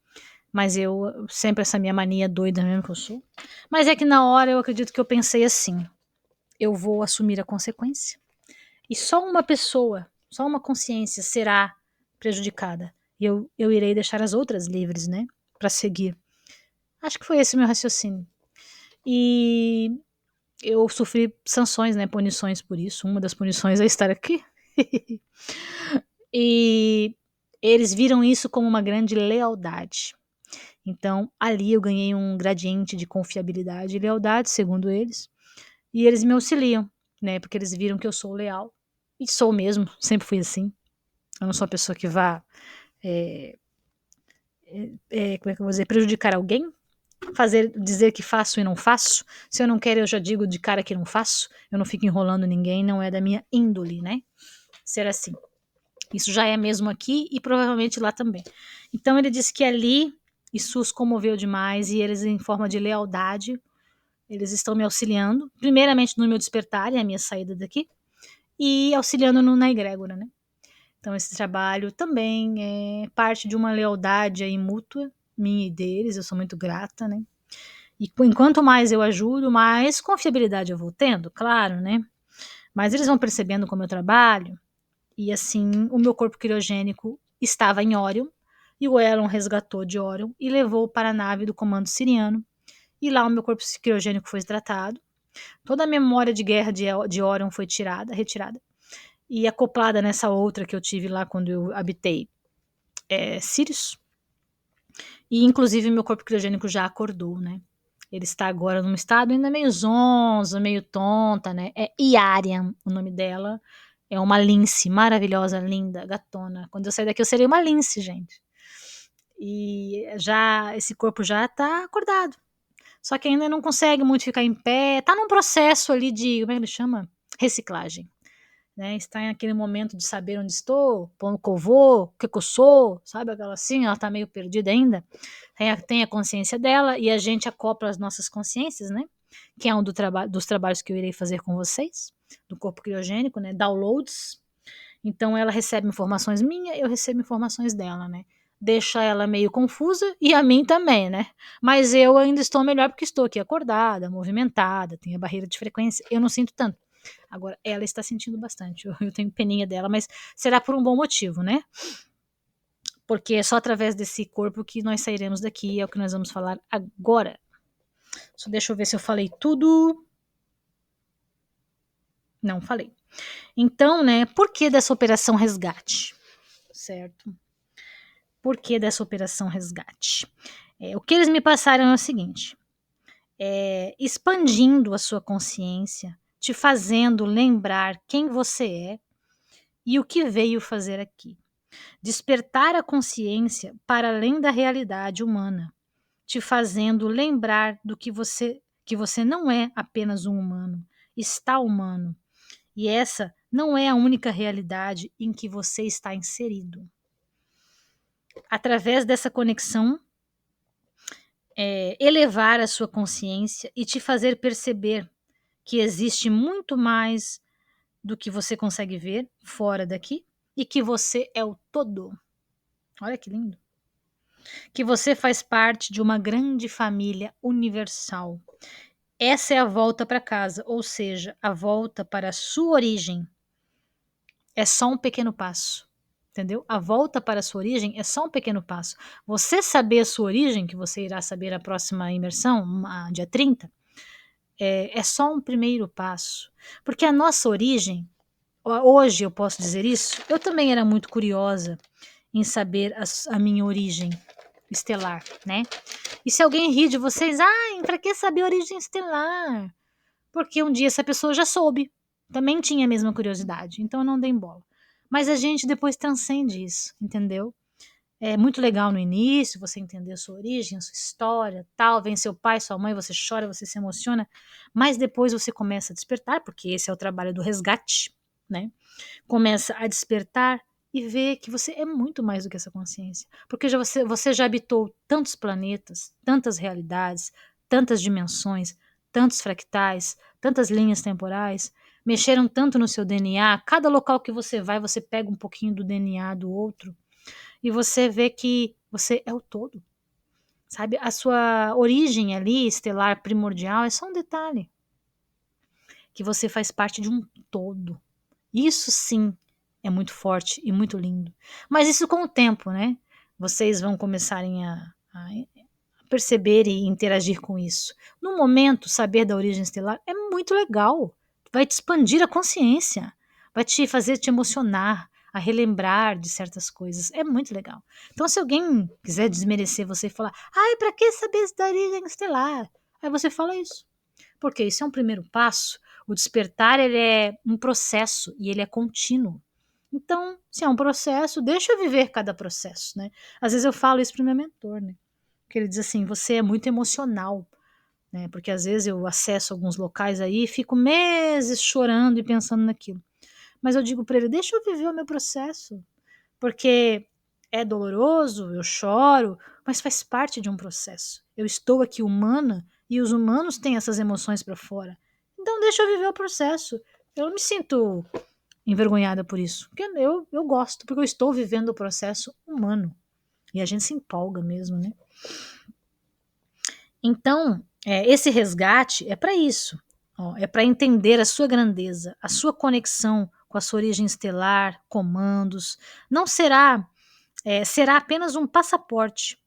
Mas eu, sempre essa minha mania doida mesmo que eu sou. Mas é que na hora eu acredito que eu pensei assim: eu vou assumir a consequência. E só uma pessoa, só uma consciência será prejudicada. E eu irei deixar as outras livres, né? Para seguir. Acho que foi esse o meu raciocínio. E eu sofri sanções, né? Punições por isso. Uma das punições é estar aqui. E eles viram isso como uma grande lealdade. Então, ali eu ganhei um gradiente de confiabilidade e lealdade, segundo eles. E eles me auxiliam, né? Porque eles viram que eu sou leal. E sou mesmo, sempre fui assim. Eu não sou uma pessoa que vá, como é que eu vou dizer, prejudicar alguém. Dizer que faço e não faço. Se eu não quero, eu já digo de cara que não faço. Eu não fico enrolando ninguém, não é da minha índole, né? Ser assim. Isso já é mesmo aqui e provavelmente lá também. Então ele disse que ali isso os comoveu demais e eles, em forma de lealdade, eles estão me auxiliando, primeiramente no meu despertar e a minha saída daqui, e auxiliando na egrégora, né? Então esse trabalho também é parte de uma lealdade aí mútua, minha e deles, eu sou muito grata, né? E enquanto mais eu ajudo, mais confiabilidade eu vou tendo, claro, né? Mas eles vão percebendo como eu trabalho, e assim, o meu corpo criogênico estava em Órion, e o Elon resgatou de Órion e levou para a nave do comando siriano. E lá o meu corpo criogênico foi tratado. Toda a memória de guerra de Órion foi retirada. E acoplada nessa outra que eu tive lá quando eu habitei Sirius. E inclusive meu corpo criogênico já acordou, né? Ele está agora num estado ainda meio zonza, meio tonta, né? É Iarian o nome dela. É uma lince maravilhosa, linda, gatona. Quando eu sair daqui, eu serei uma lince, gente. E já esse corpo já tá acordado. Só que ainda não consegue muito ficar em pé. Tá num processo ali de, como é que ele chama? Reciclagem. Né? Está em aquele momento de saber onde estou, para onde eu vou, o que eu sou, sabe? Aquela assim, ela tá meio perdida ainda. Tem a consciência dela e a gente acopla as nossas consciências, né? Que é um dos trabalhos que eu irei fazer com vocês, do corpo criogênico, né? Downloads. Então ela recebe informações minhas, eu recebo informações dela, né? Deixa ela meio confusa e a mim também, né? Mas eu ainda estou melhor porque estou aqui acordada, movimentada, tenho a barreira de frequência, eu não sinto tanto. Agora, ela está sentindo bastante, eu tenho peninha dela, mas será por um bom motivo, né? Porque é só através desse corpo que nós sairemos daqui, é o que nós vamos falar agora. Só deixa eu ver se eu falei tudo. Não falei. Então, né, por que dessa operação resgate? Certo? Por que dessa operação resgate? O que eles me passaram é o seguinte: expandindo a sua consciência, te fazendo lembrar quem você é e o que veio fazer aqui. Despertar a consciência para além da realidade humana, te fazendo lembrar do que você não é apenas um humano, está humano. E essa não é a única realidade em que você está inserido. Através dessa conexão, elevar a sua consciência e te fazer perceber que existe muito mais do que você consegue ver fora daqui e que você é o todo. Olha que lindo. Que você faz parte de uma grande família universal. Essa é a volta para casa, ou seja, a volta para a sua origem. É só um pequeno passo. Entendeu? A volta para a sua origem é só um pequeno passo. Você saber a sua origem, que você irá saber na próxima imersão, dia 30, é só um primeiro passo. Porque a nossa origem, hoje eu posso dizer isso, eu também era muito curiosa em saber a minha origem estelar, né? E se alguém ri de vocês, pra que saber a origem estelar? Porque um dia essa pessoa já soube, também tinha a mesma curiosidade, então eu não dei bola. Mas a gente depois transcende isso, entendeu? É muito legal no início, você entender a sua origem, a sua história, tal, vem seu pai, sua mãe, você chora, você se emociona, mas depois você começa a despertar, porque esse é o trabalho do resgate, né? Começa a despertar e ver que você é muito mais do que essa consciência, porque você já habitou tantos planetas, tantas realidades, tantas dimensões, tantos fractais, tantas linhas temporais, mexeram tanto no seu DNA, cada local que você vai, você pega um pouquinho do DNA do outro, e você vê que você é o todo, sabe? A sua origem ali, estelar, primordial, é só um detalhe, que você faz parte de um todo. Isso sim é muito forte e muito lindo. Mas isso com o tempo, né? Vocês vão começarem a perceber e interagir com isso. No momento, saber da origem estelar é muito legal. Vai te expandir a consciência, vai te fazer te emocionar, a relembrar de certas coisas. É muito legal. Então, se alguém quiser desmerecer você e falar, ai, para que saber da origem estelar? Aí você fala isso. Porque isso é um primeiro passo. O despertar ele é um processo e ele é contínuo. Então, se é um processo, deixa eu viver cada processo, né? Às vezes eu falo isso para o meu mentor, né? Que ele diz assim, você é muito emocional, né? Porque às vezes eu acesso alguns locais aí e fico meses chorando e pensando naquilo. Mas eu digo para ele, deixa eu viver o meu processo, porque é doloroso, eu choro, mas faz parte de um processo. Eu estou aqui humana e os humanos têm essas emoções para fora. Então deixa eu viver o processo. Eu não me sinto envergonhada por isso, porque eu gosto, porque eu estou vivendo o processo humano. E a gente se empolga mesmo, né? Então, esse resgate é para isso. Ó, é para entender a sua grandeza, a sua conexão com a sua origem estelar, comandos. Não será, será apenas um passaporte.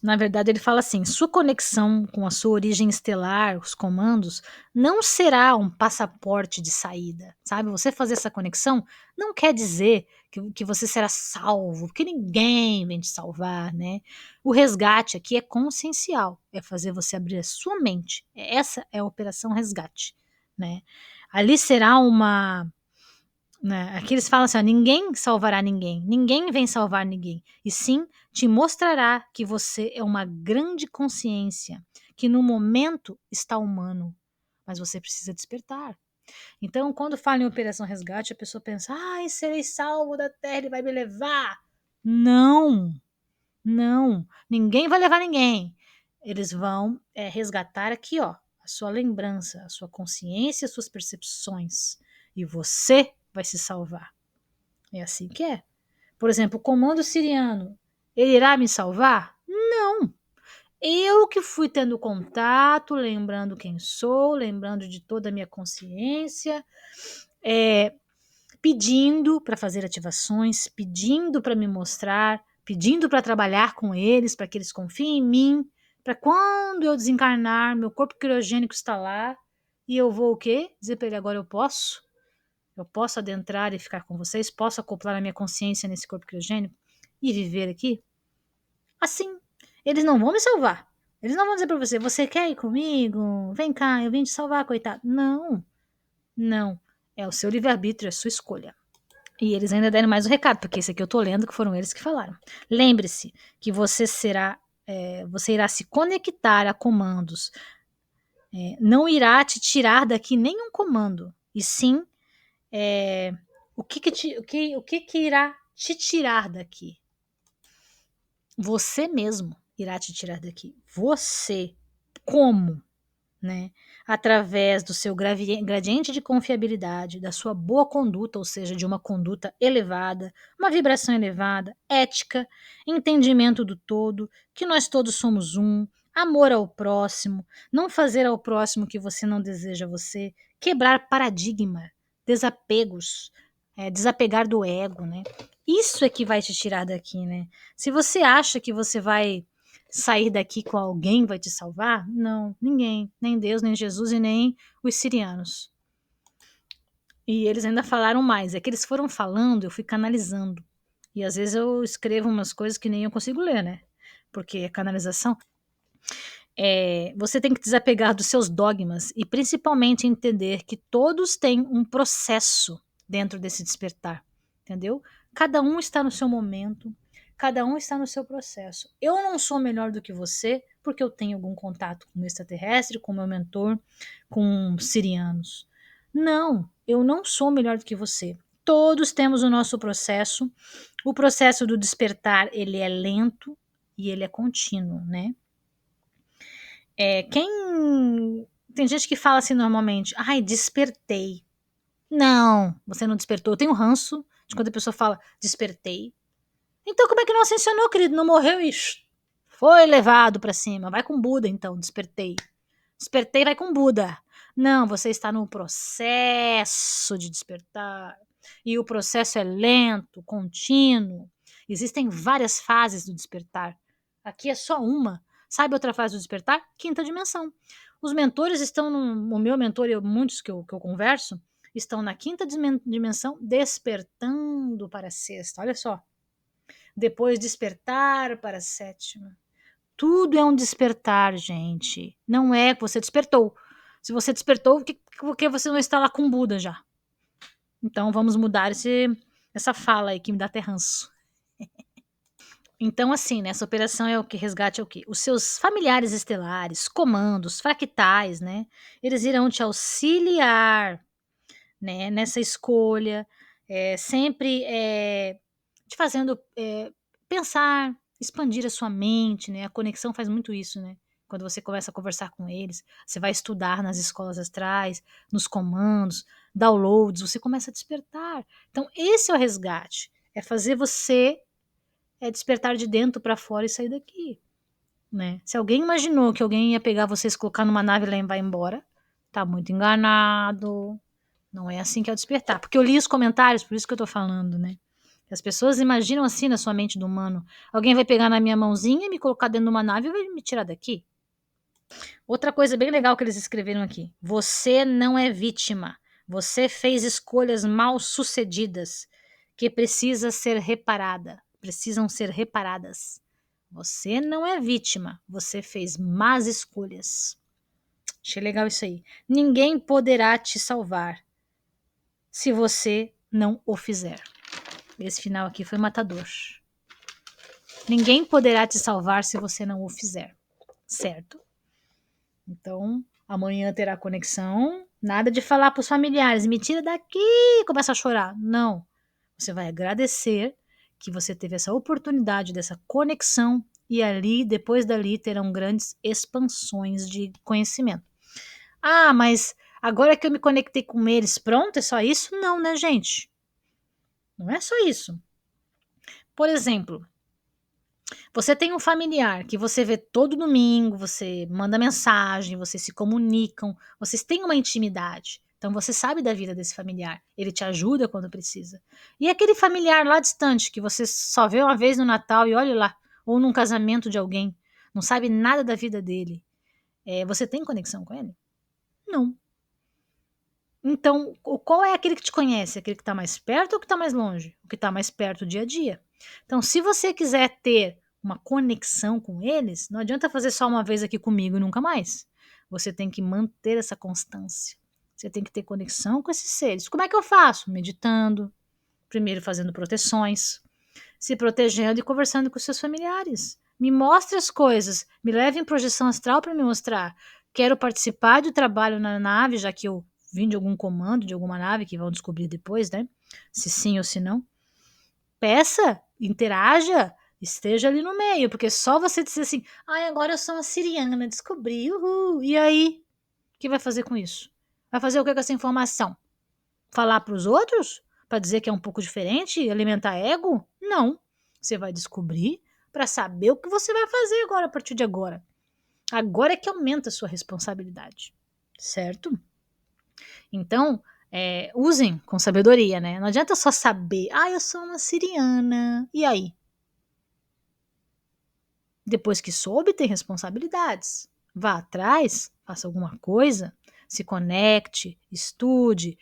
Na verdade, ele fala assim: sua conexão com a sua origem estelar, os comandos, não será um passaporte de saída, sabe? Você fazer essa conexão não quer dizer que você será salvo, porque ninguém vem te salvar, né? O resgate aqui é consciencial, é fazer você abrir a sua mente. Essa é a operação resgate, né? Ali será uma, né? Aqui eles falam assim: ó, ninguém salvará ninguém, ninguém vem salvar ninguém, e sim te mostrará que você é uma grande consciência, que no momento está humano, mas você precisa despertar. Então, quando fala em operação resgate, a pessoa pensa: ai, serei salvo da terra, ele vai me levar. Não, não, ninguém vai levar ninguém. Eles vão resgatar aqui, ó, a sua lembrança, a sua consciência, as suas percepções, e você vai se salvar. É assim que é. Por exemplo, o comando siriano, ele irá me salvar? Não. Eu que fui tendo contato, lembrando quem sou, lembrando de toda a minha consciência, é, pedindo para fazer ativações, pedindo para me mostrar, pedindo para trabalhar com eles, para que eles confiem em mim, para quando eu desencarnar, meu corpo criogênico está lá, e eu vou o quê? Dizer para ele, agora eu posso? Eu posso adentrar e ficar com vocês? Posso acoplar a minha consciência nesse corpo criogênico e viver aqui? Assim, eles não vão me salvar. Eles não vão dizer para você, você quer ir comigo? Vem cá, eu vim te salvar, coitado. Não, não. É o seu livre-arbítrio, é a sua escolha. E eles ainda deram mais um recado, porque esse aqui eu tô lendo, que foram eles que falaram. Lembre-se que você irá se conectar a comandos. Não irá te tirar daqui nenhum comando. E sim, o que irá te tirar daqui? Você mesmo irá te tirar daqui. Você. Como? Né? Através do seu gradiente de confiabilidade, da sua boa conduta, ou seja, de uma conduta elevada, uma vibração elevada, ética, entendimento do todo, que nós todos somos um, amor ao próximo, não fazer ao próximo o que você não deseja a você, quebrar paradigma, desapegos, desapegar do ego, né? Isso é que vai te tirar daqui, né? Se você acha que você vai sair daqui com alguém vai te salvar? Não, ninguém, nem Deus, nem Jesus e nem os sirianos. E eles ainda falaram mais, é que eles foram falando, eu fui canalizando. E às vezes eu escrevo umas coisas que nem eu consigo ler, né? Porque a canalização. Você tem que desapegar dos seus dogmas e principalmente entender que todos têm um processo. dentro desse despertar, entendeu? Cada um está no seu momento, cada um está no seu processo. Eu não sou melhor do que você porque eu tenho algum contato com o extraterrestre, com o meu mentor, com sirianos. Não, eu não sou melhor do que você. Todos temos o nosso processo. O processo do despertar, ele é lento e ele é contínuo, né? Tem gente que fala assim normalmente, ai, despertei. Não, você não despertou. Eu tenho ranço de quando a pessoa fala, despertei. Então como é que não ascensionou, querido? Não morreu e foi levado para cima. Vai com Buda, então, despertei. Despertei, vai com Buda. Não, você está no processo de despertar. E o processo é lento, contínuo. Existem várias fases do despertar. Aqui é só uma. Sabe outra fase do despertar? Quinta dimensão. Os mentores estão o meu mentor e muitos que eu converso estão na quinta dimensão despertando para a sexta. Olha só. Depois despertar para a sétima. Tudo é um despertar, gente. Não é que você despertou. Se você despertou, por que você não está lá com Buda já? Então vamos mudar essa fala aí que me dá até ranço. Então, assim, né, essa operação é o que? Resgate é o quê? Os seus familiares estelares, comandos, fractais, né? Eles irão te auxiliar, né, nessa escolha, sempre te fazendo pensar, expandir a sua mente, né? A conexão faz muito isso, né? Quando você começa a conversar com eles, você vai estudar nas escolas astrais, nos comandos, downloads, você começa a despertar. Então, esse é o resgate. É fazer você despertar de dentro para fora e sair daqui, né? Se alguém imaginou que alguém ia pegar vocês, colocar numa nave e vai embora, tá muito enganado. Não é assim que é o despertar. Porque eu li os comentários, por isso que eu tô falando, né? As pessoas imaginam assim na sua mente do humano. Alguém vai pegar na minha mãozinha e me colocar dentro de uma nave e vai me tirar daqui. Outra coisa bem legal que eles escreveram aqui. Você não é vítima. Você fez escolhas mal sucedidas que precisam ser reparadas. Você não é vítima. Você fez más escolhas. Achei legal isso aí. Ninguém poderá te salvar se você não o fizer. Esse final aqui foi matador. Ninguém poderá te salvar se você não o fizer, certo? Então, amanhã terá conexão. Nada de falar para os familiares, me tira daqui, começa a chorar. Não. Você vai agradecer que você teve essa oportunidade dessa conexão e ali, depois dali, terão grandes expansões de conhecimento. Ah, mas agora que eu me conectei com eles, pronto, é só isso? Não, né, gente? Não é só isso. Por exemplo, você tem um familiar que você vê todo domingo, você manda mensagem, vocês se comunicam, vocês têm uma intimidade. Então você sabe da vida desse familiar, ele te ajuda quando precisa. E aquele familiar lá distante que você só vê uma vez no Natal e olha lá, ou num casamento de alguém, não sabe nada da vida dele, você tem conexão com ele? Não. Então, qual é aquele que te conhece? Aquele que está mais perto ou que está mais longe? O que está mais perto dia a dia. Então, se você quiser ter uma conexão com eles, não adianta fazer só uma vez aqui comigo e nunca mais. Você tem que manter essa constância. Você tem que ter conexão com esses seres. Como é que eu faço? Meditando, primeiro fazendo proteções, se protegendo e conversando com seus familiares. Me mostre as coisas, me leve em projeção astral para me mostrar. Quero participar do trabalho na nave, já que eu vim de algum comando, de alguma nave, que vão descobrir depois, né? Se sim ou se não. Peça, interaja, esteja ali no meio, porque só você dizer assim, ai, agora eu sou uma siriana, descobri, uhul. E aí? O que vai fazer com isso? Vai fazer o que com essa informação? Falar para os outros? Para dizer que é um pouco diferente? Alimentar ego? Não. Você vai descobrir para saber o que você vai fazer agora, a partir de agora. Agora é que aumenta a sua responsabilidade. Certo? Então, usem com sabedoria, né? Não adianta só saber, eu sou uma siriana. E aí? Depois que soube, tem responsabilidades. Vá atrás, faça alguma coisa, se conecte, estude,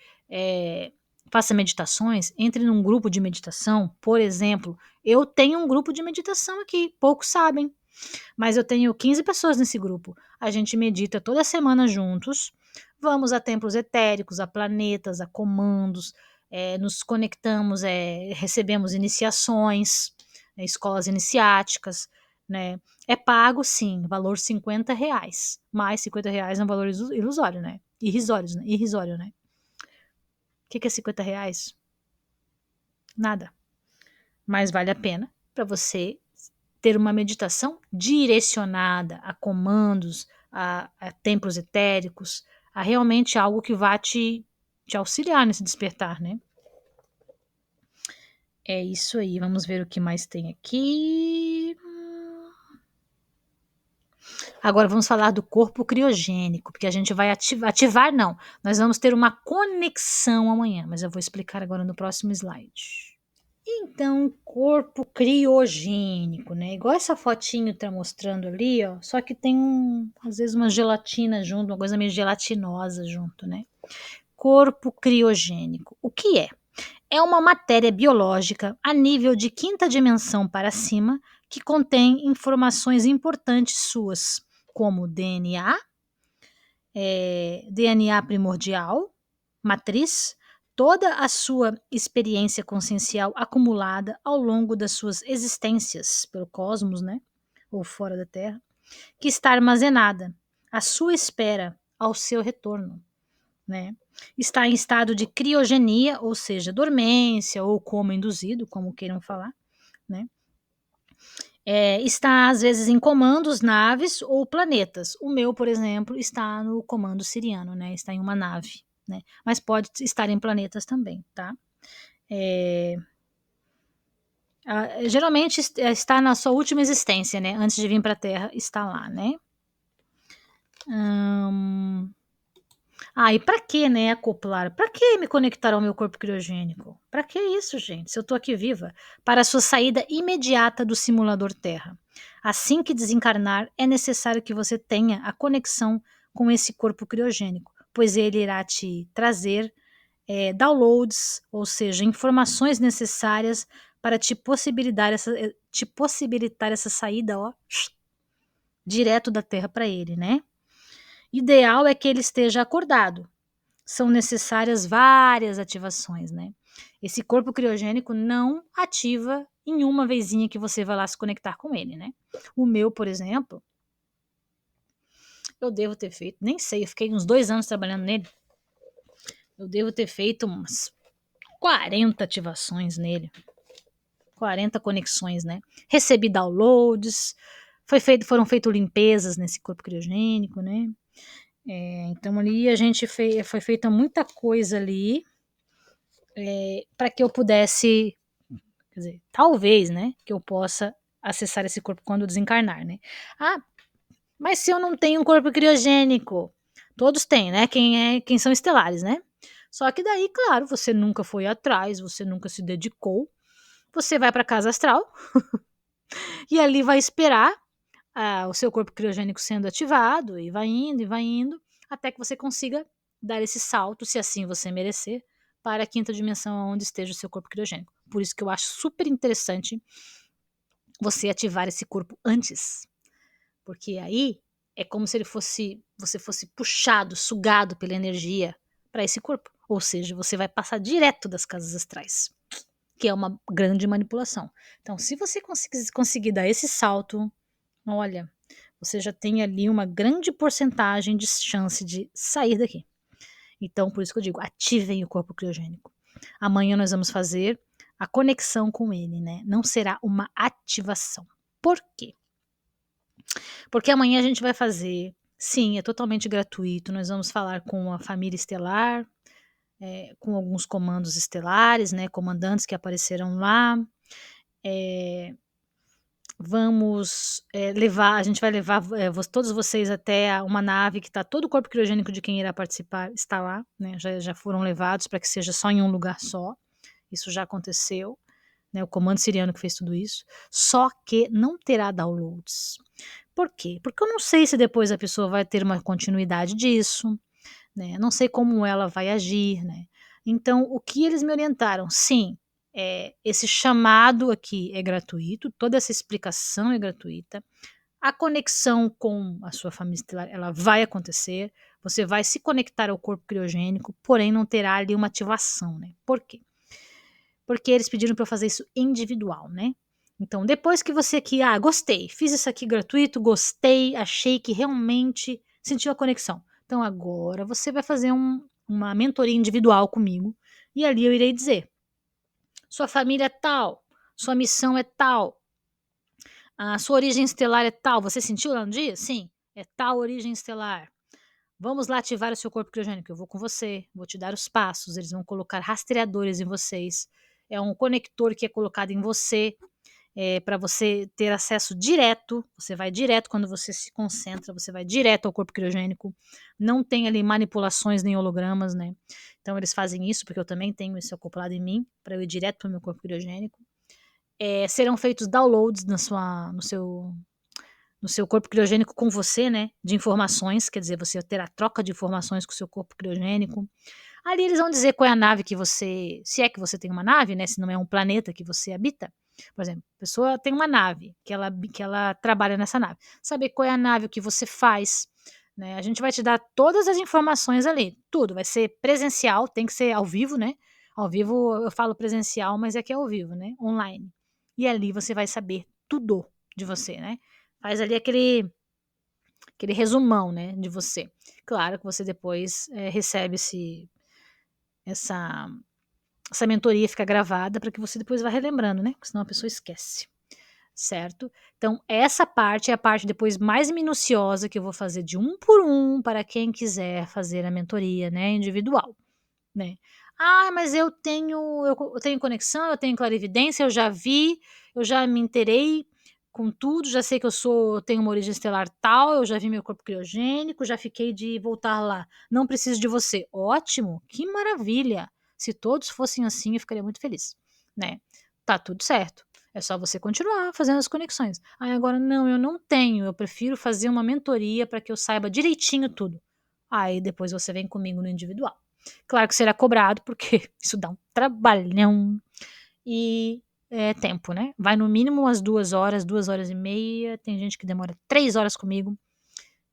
faça meditações, entre num grupo de meditação. Por exemplo, eu tenho um grupo de meditação aqui, poucos sabem, mas eu tenho 15 pessoas nesse grupo. A gente medita toda semana juntos, vamos a templos etéricos, a planetas, a comandos, nos conectamos, recebemos iniciações, escolas iniciáticas, né? É pago, sim, valor R$ 50, mas R$ 50 é um valor ilusório, né? Irrisório, né? O que é R$ 50? Nada. Mas vale a pena para você ter uma meditação direcionada a comandos, a templos etéricos, a realmente algo que vá te auxiliar nesse despertar, né? É isso aí, vamos ver o que mais tem aqui. Agora vamos falar do corpo criogênico, porque a gente vai ativar não, nós vamos ter uma conexão amanhã, mas eu vou explicar agora no próximo slide. Então, corpo criogênico, né? Igual essa fotinho tá mostrando ali, ó. Só que tem às vezes uma gelatina junto, uma coisa meio gelatinosa junto, né? Corpo criogênico. O que é? É uma matéria biológica a nível de quinta dimensão para cima que contém informações importantes suas, como DNA, DNA primordial, matriz, toda a sua experiência consciencial acumulada ao longo das suas existências pelo cosmos, né, ou fora da Terra, que está armazenada à sua espera ao seu retorno, né? Está em estado de criogenia, ou seja, dormência ou coma induzido, como queiram falar, né? Está às vezes em comandos, naves ou planetas. O meu, por exemplo, está no comando siriano, né? Está em uma nave, né? Mas pode estar em planetas também, tá? Geralmente está na sua última existência, né? Antes de vir para a Terra, está lá, né? E para que, né, acoplar? Para que me conectar ao meu corpo criogênico? Para que isso, gente? Se eu tô aqui viva, para a sua saída imediata do simulador Terra. Assim que desencarnar, é necessário que você tenha a conexão com esse corpo criogênico, pois ele irá te trazer downloads, ou seja, informações necessárias para te possibilitar essa saída, ó, direto da Terra para ele, né? Ideal é que ele esteja acordado. São necessárias várias ativações, né? Esse corpo criogênico não ativa em uma vezinha que você vai lá se conectar com ele, né? O meu, por exemplo, eu devo ter feito, nem sei, eu fiquei uns 2 anos trabalhando nele. Eu devo ter feito umas 40 ativações nele. 40 conexões, né? Recebi downloads, foram feitas limpezas nesse corpo criogênico, né? Então ali a gente foi feita muita coisa ali para que eu pudesse, quer dizer, talvez, né, que eu possa acessar esse corpo quando eu desencarnar, né? Mas se eu não tenho um corpo criogênico, todos têm, né? Quem são estelares, né? Só que daí, claro, você nunca foi atrás, você nunca se dedicou, você vai para casa astral e ali vai esperar o seu corpo criogênico sendo ativado e vai indo, até que você consiga dar esse salto, se assim você merecer, para a quinta dimensão onde esteja o seu corpo criogênico. Por isso que eu acho super interessante você ativar esse corpo antes, porque aí é como se você fosse puxado, sugado pela energia para esse corpo. Ou seja, você vai passar direto das casas astrais, que é uma grande manipulação. Então, se você conseguir dar esse salto, olha, você já tem ali uma grande porcentagem de chance de sair daqui. Então, por isso que eu digo, ativem o corpo criogênico. Amanhã nós vamos fazer a conexão com ele, né? Não será uma ativação. Por quê? Porque amanhã a gente vai fazer, sim, é totalmente gratuito. Nós vamos falar com a família estelar, com alguns comandos estelares, né? Comandantes que apareceram lá. A gente vai levar todos vocês até uma nave que está todo o corpo criogênico de quem irá participar está lá, né? Já foram levados para que seja só em um lugar só. Isso já aconteceu, né? O comando siriano que fez tudo isso. Só que não terá downloads. Por quê? Porque eu não sei se depois a pessoa vai ter uma continuidade disso, né? Não sei como ela vai agir, né? Então, o que eles me orientaram? Sim, esse chamado aqui é gratuito, toda essa explicação é gratuita. A conexão com a sua família estelar, ela vai acontecer, você vai se conectar ao corpo criogênico, porém não terá ali uma ativação, né? Por quê? Porque eles pediram para eu fazer isso individual, né? Então, depois que você aqui, gostei, fiz isso aqui gratuito, gostei, achei que realmente sentiu a conexão. Então, agora você vai fazer uma mentoria individual comigo, e ali eu irei dizer: sua família é tal, sua missão é tal, a sua origem estelar é tal. Você sentiu lá no dia? Sim, é tal origem estelar. Vamos lá ativar o seu corpo criogênico. Eu vou com você, vou te dar os passos. Eles vão colocar rastreadores em vocês. É um conector que é colocado em você, para você ter acesso direto. Você vai direto quando você se concentra, você vai direto ao corpo criogênico. Não tem ali manipulações nem hologramas, né? Então eles fazem isso porque eu também tenho isso acoplado em mim, para eu ir direto para o meu corpo criogênico. Serão feitos downloads no seu corpo criogênico com você, né? De informações, quer dizer, você terá troca de informações com o seu corpo criogênico. Ali eles vão dizer qual é a nave que você, se é que você tem uma nave, né? Se não é um planeta que você habita. Por exemplo, a pessoa tem uma nave, que ela trabalha nessa nave. Saber qual é a nave, o que você faz, né? A gente vai te dar todas as informações ali, tudo. Vai ser presencial, tem que ser ao vivo, né? Ao vivo eu falo presencial, mas aqui é ao vivo, né? Online. E ali você vai saber tudo de você, né? Faz ali aquele resumão, né, de você. Claro que você depois recebe essa, essa mentoria, fica gravada para que você depois vá relembrando, né? Porque senão a pessoa esquece, certo? Então, essa parte é a parte depois mais minuciosa que eu vou fazer de um por um para quem quiser fazer a mentoria, né, individual, né? Mas eu tenho conexão, eu tenho clarividência, eu já vi, eu já me inteirei com tudo, já sei que tenho uma origem estelar tal, eu já vi meu corpo criogênico, já fiquei de voltar lá. Não preciso de você. Ótimo, que maravilha. Se todos fossem assim, eu ficaria muito feliz, né? Tá tudo certo. É só você continuar fazendo as conexões. Agora não, eu não tenho, eu prefiro fazer uma mentoria para que eu saiba direitinho tudo. Aí depois você vem comigo no individual. Claro que será cobrado, porque isso dá um trabalhão e tempo, né? Vai no mínimo umas 2 horas, 2 horas e meia. Tem gente que demora 3 horas comigo.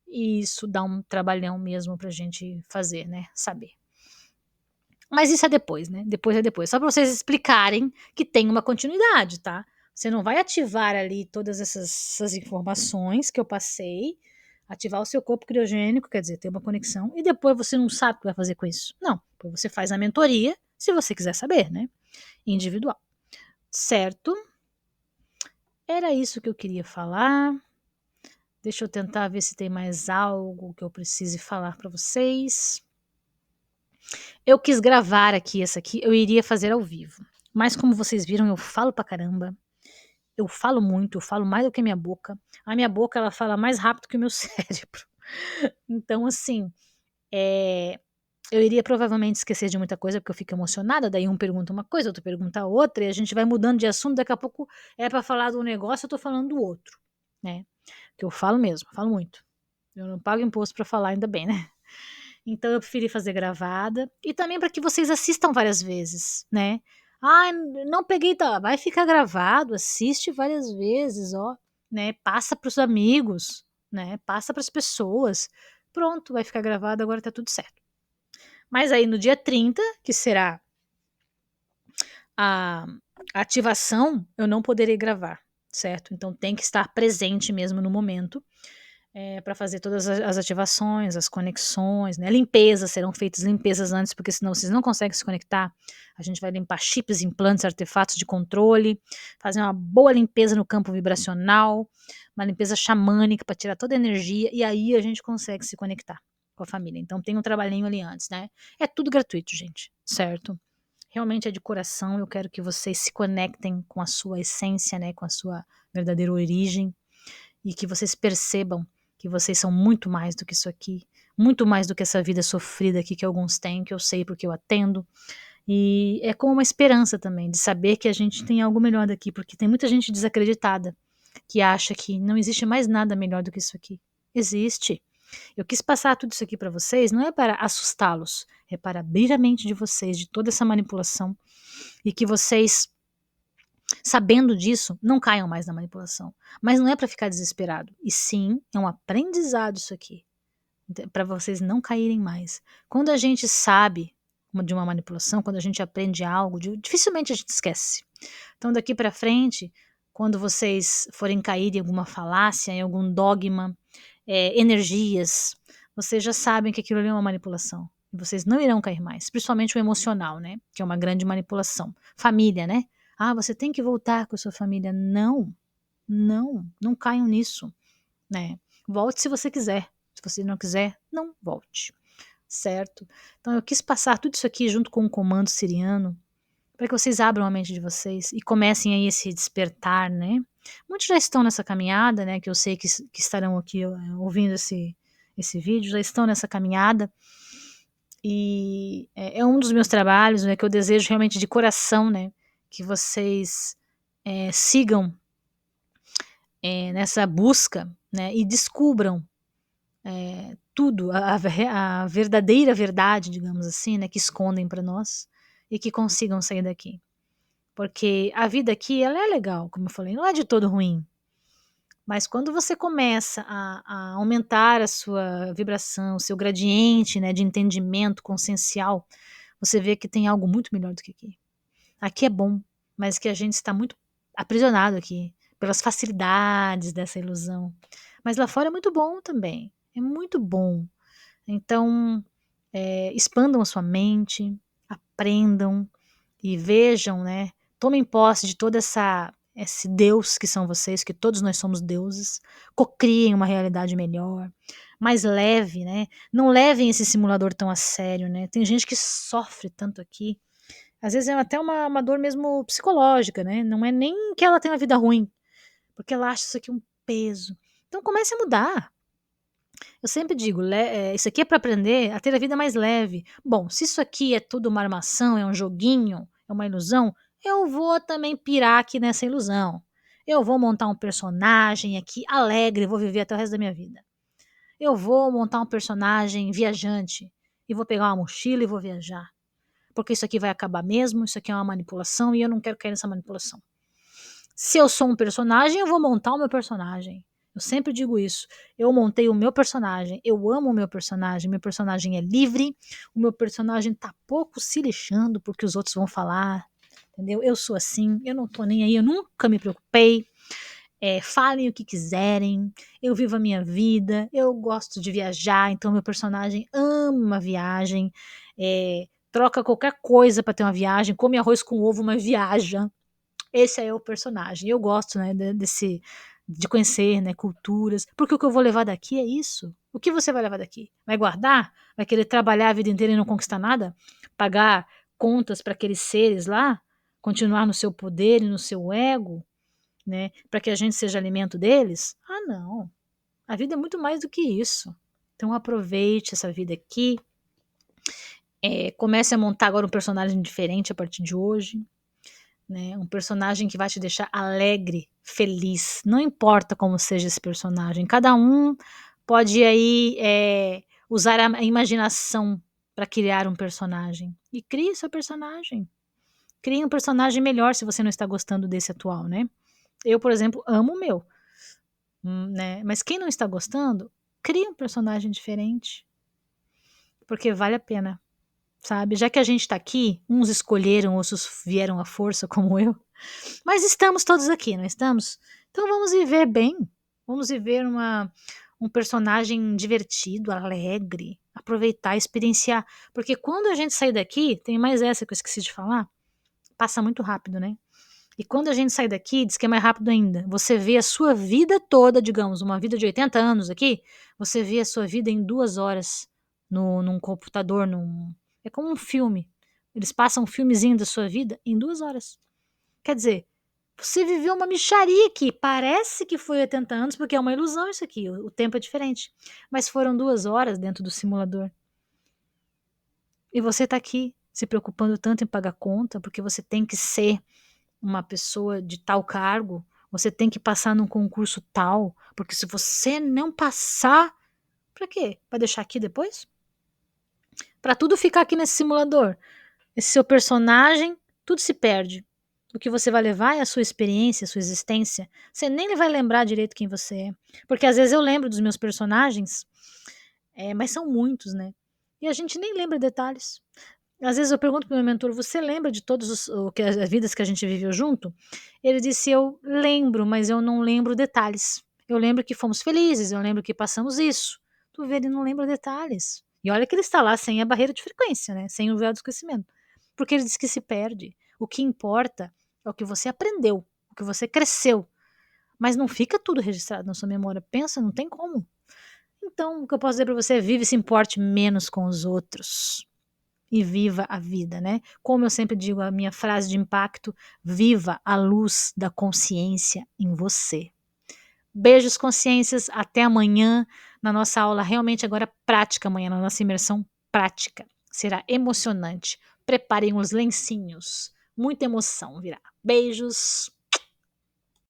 E isso dá um trabalhão mesmo pra gente fazer, né? Saber. Mas isso é depois, né? Depois é depois. Só pra vocês explicarem que tem uma continuidade, tá? Você não vai ativar ali todas essas informações que eu passei, ativar o seu corpo criogênico, quer dizer, ter uma conexão, e depois você não sabe o que vai fazer com isso. Não, depois você faz a mentoria, se você quiser saber, né? Individual. Certo? Era isso que eu queria falar. Deixa eu tentar ver se tem mais algo que eu precise falar para vocês. Eu quis gravar aqui essa aqui, eu iria fazer ao vivo. Mas como vocês viram, eu falo pra caramba. Eu falo muito, eu falo mais do que a minha boca. A minha boca, ela fala mais rápido que o meu cérebro. Então, assim, eu iria provavelmente esquecer de muita coisa, porque eu fico emocionada, daí um pergunta uma coisa, outro pergunta outra, e a gente vai mudando de assunto, daqui a pouco é para falar de um negócio, eu tô falando do outro, né? Que eu falo mesmo, falo muito. Eu não pago imposto para falar, ainda bem, né? Então eu preferi fazer gravada, e também para que vocês assistam várias vezes, né? Não peguei, tá, vai ficar gravado, assiste várias vezes, ó, né? Passa para os amigos, né? Passa para as pessoas. Pronto, vai ficar gravado, agora tá tudo certo. Mas aí no dia 30, que será a ativação, eu não poderei gravar, certo? Então tem que estar presente mesmo no momento, para fazer todas as ativações, as conexões, né? Limpezas, serão feitas limpezas antes, porque senão vocês não conseguem se conectar. A gente vai limpar chips, implantes, artefatos de controle, fazer uma boa limpeza no campo vibracional, uma limpeza xamânica para tirar toda a energia, e aí a gente consegue se conectar com a família. Então tem um trabalhinho ali antes, né? É tudo gratuito, gente, certo? Realmente é de coração, eu quero que vocês se conectem com a sua essência, né? Com a sua verdadeira origem, e que vocês percebam que vocês são muito mais do que isso aqui, muito mais do que essa vida sofrida aqui que alguns têm, que eu sei porque eu atendo. E é como uma esperança também de saber que a gente tem algo melhor daqui, porque tem muita gente desacreditada que acha que não existe mais nada melhor do que isso aqui. Existe. Eu quis passar tudo isso aqui para vocês, não é para assustá-los, é para abrir a mente de vocês de toda essa manipulação, e que vocês Sabendo disso, não caiam mais na manipulação. Mas não é para ficar desesperado. E sim, é um aprendizado isso aqui. Para vocês não caírem mais. Quando a gente sabe de uma manipulação, quando a gente aprende algo, dificilmente a gente esquece. Então, daqui para frente, quando vocês forem cair em alguma falácia, em algum dogma, energias, vocês já sabem que aquilo ali é uma manipulação. E vocês não irão cair mais, principalmente o emocional, né? Que é uma grande manipulação. Família, né? Ah, você tem que voltar com a sua família. Não, não caiam nisso, né? Volte se você quiser. Se você não quiser, não volte, certo? Então eu quis passar tudo isso aqui junto com o comando siriano para que vocês abram a mente de vocês e comecem aí esse despertar, né? Muitos já estão nessa caminhada, né? Que eu sei que estarão aqui ouvindo esse vídeo, já estão nessa caminhada. E é um dos meus trabalhos, né? Que eu desejo realmente de coração, né? Que vocês sigam nessa busca, né? E descubram tudo, a verdadeira verdade, digamos assim, né? Que escondem para nós e que consigam sair daqui. Porque a vida aqui, ela é legal, como eu falei, não é de todo ruim. Mas quando você começa a aumentar a sua vibração, o seu gradiente, né, de entendimento consciencial, você vê que tem algo muito melhor do que aqui. Aqui é bom, mas que a gente está muito aprisionado aqui, pelas facilidades dessa ilusão. Mas lá fora é muito bom também, é muito bom. Então, expandam a sua mente, aprendam e vejam, né? Tomem posse de todo esse Deus que são vocês, que todos nós somos deuses, cocriem uma realidade melhor, mais leve, né? Não levem esse simulador tão a sério, né? Tem gente que sofre tanto aqui. Às vezes é até uma dor mesmo psicológica, né? Não é nem que ela tenha uma vida ruim, porque ela acha isso aqui um peso. Então comece a mudar. Eu sempre digo, isso aqui é para aprender a ter a vida mais leve. Bom, se isso aqui é tudo uma armação, é um joguinho, é uma ilusão, eu vou também pirar aqui nessa ilusão. Eu vou montar um personagem aqui alegre, vou viver até o resto da minha vida. Eu vou montar um personagem viajante e vou pegar uma mochila e vou viajar. Porque isso aqui vai acabar mesmo, isso aqui é uma manipulação e eu não quero cair nessa manipulação. Se eu sou um personagem, eu vou montar o meu personagem. Eu sempre digo isso. Eu montei o meu personagem, eu amo o meu personagem é livre, o meu personagem tá pouco se lixando porque os outros vão falar, entendeu? Eu sou assim, eu não tô nem aí, eu nunca me preocupei. Falem o que quiserem, eu vivo a minha vida, eu gosto de viajar, então meu personagem ama viagem, troca qualquer coisa para ter uma viagem, come arroz com ovo, mas viaja. Esse aí é o personagem. Eu gosto, né, de conhecer, né, culturas, porque o que eu vou levar daqui é isso. O que você vai levar daqui? Vai guardar? Vai querer trabalhar a vida inteira e não conquistar nada? Pagar contas para aqueles seres lá? Continuar no seu poder e no seu ego, né, para que a gente seja alimento deles? Ah, não. A vida é muito mais do que isso. Então aproveite essa vida aqui. Comece a montar agora um personagem diferente a partir de hoje. Né, um personagem que vai te deixar alegre, feliz, não importa como seja esse personagem, cada um pode aí usar a imaginação para criar um personagem, e crie seu personagem, crie um personagem melhor se você não está gostando desse atual, né, eu por exemplo amo o meu, né, mas quem não está gostando, crie um personagem diferente, porque vale a pena, sabe, já que a gente está aqui, uns escolheram, outros vieram à força como eu. Mas estamos todos aqui, não estamos? Então vamos viver bem. Vamos viver um personagem divertido, alegre, aproveitar, experienciar. Porque quando a gente sair daqui, tem mais essa que eu esqueci de falar, passa muito rápido, né? E quando a gente sai daqui, diz que é mais rápido ainda. Você vê a sua vida toda, digamos, uma vida de 80 anos aqui, você vê a sua vida em 2 horas num computador, é como um filme. Eles passam um filmezinho da sua vida em 2 horas. Quer dizer, você viveu uma mixaria aqui. Parece que foi 80 anos, porque é uma ilusão isso aqui. O tempo é diferente. Mas foram 2 horas dentro do simulador. E você está aqui se preocupando tanto em pagar conta, porque você tem que ser uma pessoa de tal cargo, você tem que passar num concurso tal, porque se você não passar, para quê? Para deixar aqui depois? Para tudo ficar aqui nesse simulador. Esse seu personagem, tudo se perde. O que você vai levar é a sua experiência, a sua existência. Você nem vai lembrar direito quem você é. Porque às vezes eu lembro dos meus personagens, mas são muitos, né? E a gente nem lembra detalhes. Às vezes eu pergunto para o meu mentor: você lembra de todas as vidas que a gente viveu junto? Ele disse: eu lembro, mas eu não lembro detalhes. Eu lembro que fomos felizes, eu lembro que passamos isso. Tu vê, ele não lembra detalhes. E olha que ele está lá sem a barreira de frequência, né? Sem o véu do esquecimento. Porque ele diz que se perde. O que importa é o que você aprendeu, o que você cresceu. Mas não fica tudo registrado na sua memória. Pensa, não tem como. Então, o que eu posso dizer para você é: vive e se importe menos com os outros e viva a vida, né? Como eu sempre digo, a minha frase de impacto: viva a luz da consciência em você. Beijos, consciências, até amanhã na nossa aula realmente agora prática, amanhã na nossa imersão prática. Será emocionante. Preparem os lencinhos. Muita emoção virá. Beijos.